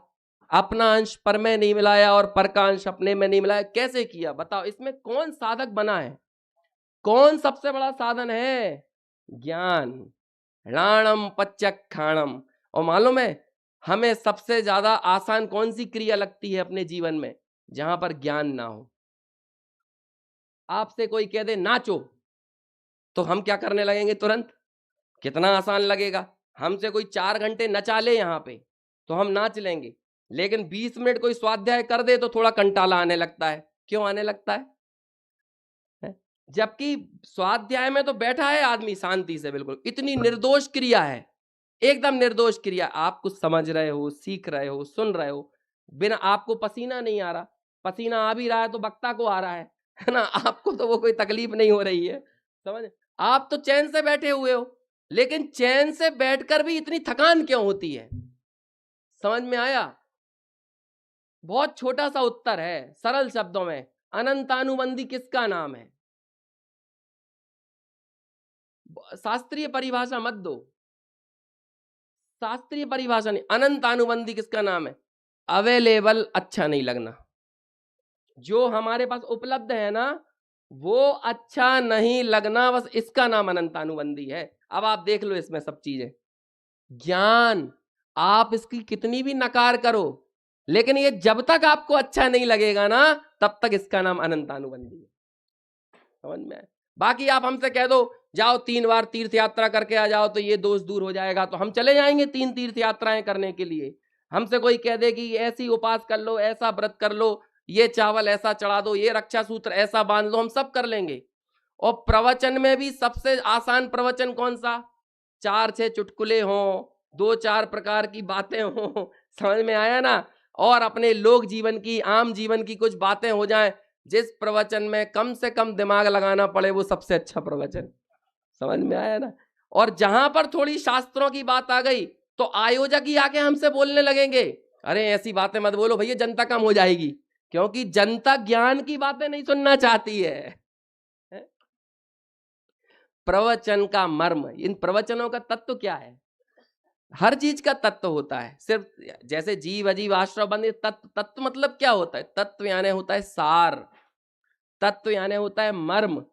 अपना अंश पर में नहीं मिलाया और पर का अंश अपने में नहीं मिलाया। कैसे किया बताओ? इसमें कौन साधक बना है? कौन सबसे बड़ा साधन है? ज्ञान। राणम पच्चखाणम। और मालूम है हमें सबसे ज्यादा आसान कौन सी क्रिया लगती है अपने जीवन में, जहां पर ज्ञान ना हो? आपसे कोई कह दे नाचो, तो हम क्या करने लगेंगे तुरंत? कितना आसान लगेगा। हमसे कोई 4 घंटे नचा ले यहाँ पे, तो हम नाच लेंगे। लेकिन 20 मिनट कोई स्वाध्याय कर दे तो थोड़ा कंटाला आने लगता है। क्यों आने लगता है? जबकि स्वाध्याय में तो बैठा है आदमी शांति से, बिल्कुल इतनी निर्दोष क्रिया है, एकदम निर्दोष क्रिया। आप कुछ समझ रहे हो, सीख रहे हो, सुन रहे हो, बिना आपको पसीना नहीं आ रहा, पसीना आ भी रहा है तो वक्ता को आ रहा है, है ना, आपको तो वो कोई तकलीफ नहीं हो रही है, समझ, आप तो चैन से बैठे हुए हो, लेकिन चैन से बैठकर भी इतनी थकान क्यों होती है? समझ में आया? बहुत छोटा सा उत्तर है, सरल शब्दों में, अनंतानुबंधी किसका नाम है? शास्त्रीय परिभाषा मत दो, शास्त्रीय परिभाषा नहीं, अनंतानुबंधी किसका नाम है? अवेलेबल अच्छा नहीं लगना, जो हमारे पास उपलब्ध है ना वो अच्छा नहीं लगना, बस इसका नाम अनंतानुबंधी है। अब आप देख लो इसमें सब चीजें, ज्ञान आप इसकी कितनी भी नकार करो, लेकिन ये जब तक आपको अच्छा नहीं लगेगा ना तब तक इसका नाम अनंतानुबंधी है, समझ में आए? बाकी आप हमसे कह दो जाओ 3 बार तीर्थ यात्रा करके आ जाओ तो ये दोष दूर हो जाएगा, तो हम चले जाएंगे 3 तीर्थ यात्राएं करने के लिए। हमसे कोई कह दे कि ऐसी उपास कर लो, ऐसा व्रत कर लो, ये चावल ऐसा चढ़ा दो, ये रक्षा सूत्र ऐसा बांध लो, हम सब कर लेंगे। और प्रवचन में भी सबसे आसान प्रवचन कौन सा? 4-6 चुटकुले हों, 2-4 प्रकार की बातें हों, समझ में आया ना, और अपने लोक जीवन की, आम जीवन की कुछ बातें हो जाएं, जिस प्रवचन में कम से कम दिमाग लगाना पड़े वो सबसे अच्छा प्रवचन, समझ में आया ना। और जहां पर थोड़ी शास्त्रों की बात आ गई तो आयोजक ही आके हमसे बोलने लगेंगे, अरे ऐसी बातें मत बोलो भैया, जनता कम हो जाएगी, क्योंकि जनता ज्ञान की बातें नहीं सुनना चाहती है। प्रवचन का मर्म, इन प्रवचनों का तत्व क्या है? हर चीज का तत्व होता है, सिर्फ जैसे जीव अजीव आश्रव बंद, तत्व, तत्व मतलब क्या होता है? तत्व यानी होता है सार, तत्व यानी होता है मर्म।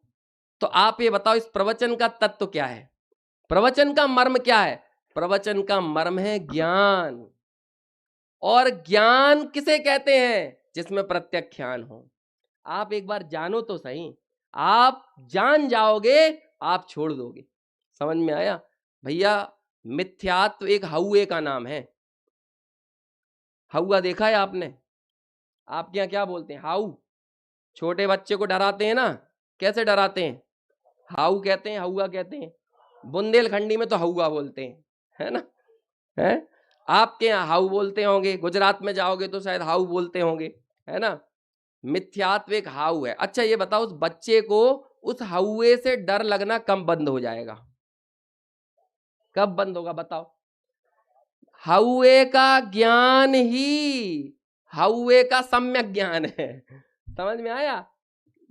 तो आप ये बताओ इस प्रवचन का तत्व क्या है? प्रवचन का मर्म क्या है? प्रवचन का मर्म है ज्ञान। और ज्ञान किसे कहते हैं? जिसमें प्रत्यक्षान हो। आप एक बार जानो तो सही, आप जान जाओगे आप छोड़ दोगे, समझ में आया भैया? मिथ्यात्व एक हउए का नाम है। हउआ देखा है आपने? आपके यहाँ क्या बोलते हैं? हाउ। छोटे बच्चे को डराते हैं ना, कैसे डराते हैं? हाउ कहते हैं, हउआ कहते हैं। बुंदेलखंडी में तो हउआ बोलते हैं, है ना? है, आपके यहाँ हाउ बोलते होंगे, गुजरात में जाओगे तो शायद हाउ बोलते होंगे, है ना? मिथ्यात्व एक हाउ है। अच्छा ये बताओ उस बच्चे को उस हउए से डर लगना कब बंद हो जाएगा? कब बंद होगा बताओ? हउए का ज्ञान ही हउए का सम्यक ज्ञान है, समझ में आया?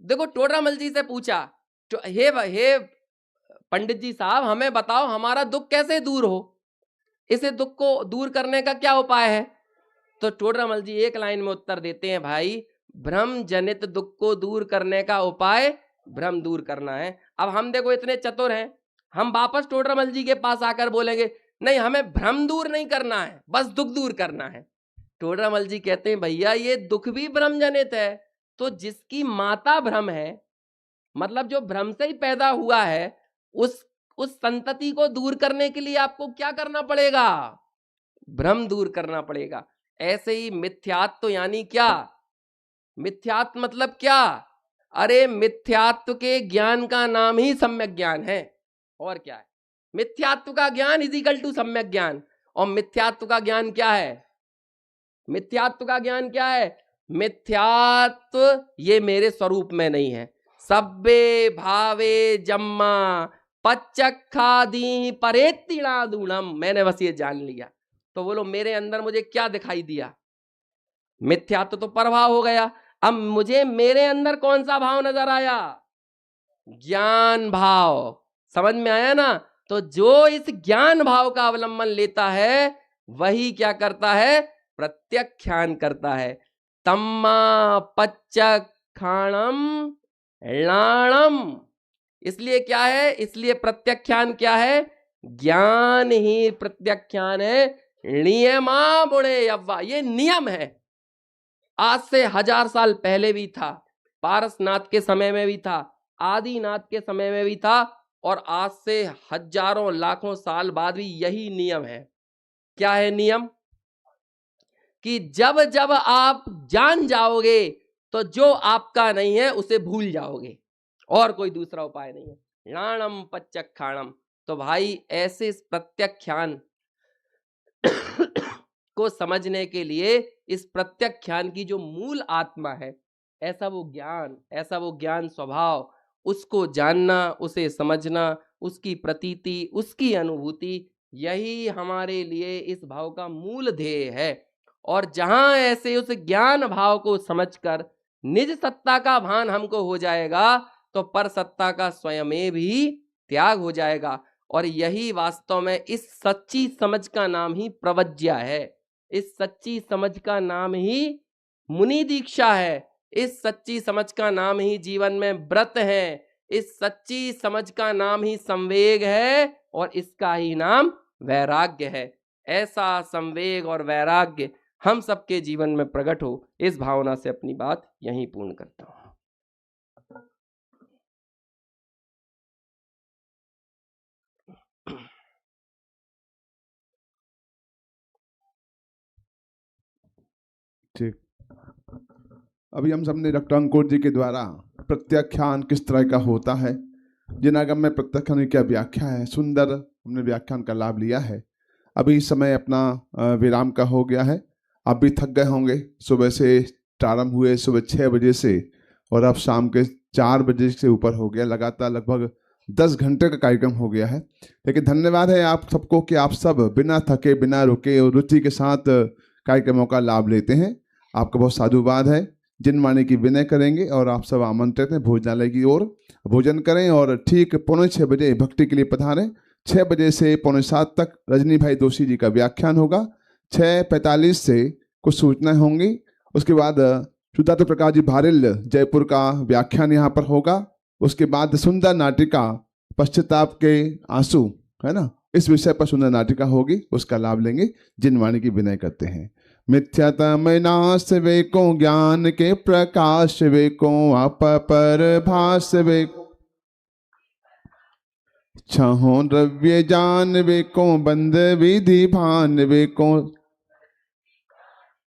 देखो टोडरमल जी से पूछा तो हे पंडित जी साहब हमें बताओ हमारा दुख कैसे दूर हो, इसे दुख को दूर करने का क्या उपाय है? तो टोडरमल जी एक लाइन में उत्तर देते हैं, भाई भ्रम जनित दुख को दूर करने का उपाय भ्रम दूर करना है। अब हम देखो इतने चतुर हैं, हम वापस टोडरमल जी के पास आकर बोलेंगे नहीं हमें भ्रम दूर नहीं करना है, बस दुख दूर करना है। टोडरमल जी कहते हैं भैया ये दुख भी भ्रम जनित है, तो जिसकी माता भ्रम है, मतलब जो भ्रम से ही पैदा हुआ है, उस संतति को दूर करने के लिए आपको क्या करना पड़ेगा? भ्रम दूर करना पड़ेगा। ऐसे ही मिथ्यात्व यानी क्या? मिथ्यात्व मतलब क्या? अरे मिथ्यात्व के ज्ञान का नाम ही सम्यक ज्ञान है, और क्या है? मिथ्यात्व का ज्ञान इज इक्वल टू सम्यक ज्ञान। और मिथ्यात्व का ज्ञान क्या है? मिथ्यात्व का ज्ञान क्या है? मिथ्यात्व ये मेरे स्वरूप में नहीं है। सब्बे भावे जम्मा पच्चखादी परेत्तिणादुणम, मैंने बस ये जान लिया। तो बोलो मेरे अंदर मुझे क्या दिखाई दिया? मिथ्यात्व तो प्रभाव हो गया। अब मुझे मेरे अंदर कौन सा भाव नजर आया? ज्ञान भाव, समझ में आया ना? तो जो इस ज्ञान भाव का अवलंबन लेता है वही क्या करता है? प्रत्यख्यान करता है। तम्मा पच्चखाणम लाणम, इसलिए क्या है? इसलिए प्रत्यख्यान क्या है? ज्ञान ही प्रत्यख्यान है। नियमा बुणे यव्वा, ये नियम है। आज से 1000 साल पहले भी था, पारसनाथ के समय में भी था, आदिनाथ के समय में भी था, और आज से हजारों लाखों साल बाद भी यही नियम है। क्या है नियम? कि जब जब आप जान जाओगे तो जो आपका नहीं है उसे भूल जाओगे, और कोई दूसरा उपाय नहीं है। लाणम पच्चखाणम। तो भाई ऐसे इस प्रत्यख्यान को समझने के लिए, इस प्रत्यख्यान की जो मूल आत्मा है ऐसा वो ज्ञान स्वभाव, उसको जानना, उसे समझना, उसकी प्रतीति, उसकी अनुभूति, यही हमारे लिए इस भाव का मूल ध्येय है। और जहां ऐसे उस ज्ञान भाव को समझकर निज सत्ता का भान हमको हो जाएगा, तो पर सत्ता का स्वयं भी त्याग हो जाएगा। और यही वास्तव में इस सच्ची समझ का नाम ही प्रवज्या है, इस सच्ची समझ का नाम ही मुनि दीक्षा है, इस सच्ची समझ का नाम ही जीवन में व्रत है, इस सच्ची समझ का नाम ही संवेग है, और इसका ही नाम वैराग्य है। ऐसा संवेग और वैराग्य हम सबके जीवन में प्रकट हो, इस भावना से अपनी बात यहीं पूर्ण करता हूं। ठीक, अभी हम सबने डॉक्टर अंकुर जी के द्वारा प्रत्याख्यान किस तरह का होता है, जिनागम में प्रत्याख्यान की क्या व्याख्या है, सुंदर हमने व्याख्यान का लाभ लिया है। अभी समय अपना विराम का हो गया है। आप भी थक गए होंगे, सुबह से प्रारंभ हुए सुबह 6 बजे से, और अब शाम के 4 बजे से ऊपर हो गया, लगातार लगभग 10 घंटे का कार्यक्रम हो गया है। लेकिन धन्यवाद है आप सबको कि आप सब बिना थके, बिना रुके और रुचि के साथ कार्यक्रमों का लाभ लेते हैं। आपका बहुत साधुवाद है। जिनवाणी की विनय करेंगे और आप सब आमंत्रित हैं भोजनालय की ओर, भोजन करें और ठीक 5:45 बजे भक्ति के लिए पधारें। 6 बजे से 6:45 तक रजनी भाई दोषी जी का व्याख्यान होगा। 6:45 से कुछ सूचनाएं होंगी। उसके बाद शुद्धार्थ प्रकाश जी भारिल जयपुर का व्याख्यान यहाँ पर होगा। उसके बाद सुंदर नाटिका पश्चाताप के आंसू, है ना, इस विषय पर सुंदर नाटिका होगी, उसका लाभ लेंगे। जिनवाणी की विनय करते हैं। मिथ्यातम नाश वे को ज्ञान के प्रकाश वे को आप पर भास वे छहों द्रव्य जान वे को बंद विधि भान वे को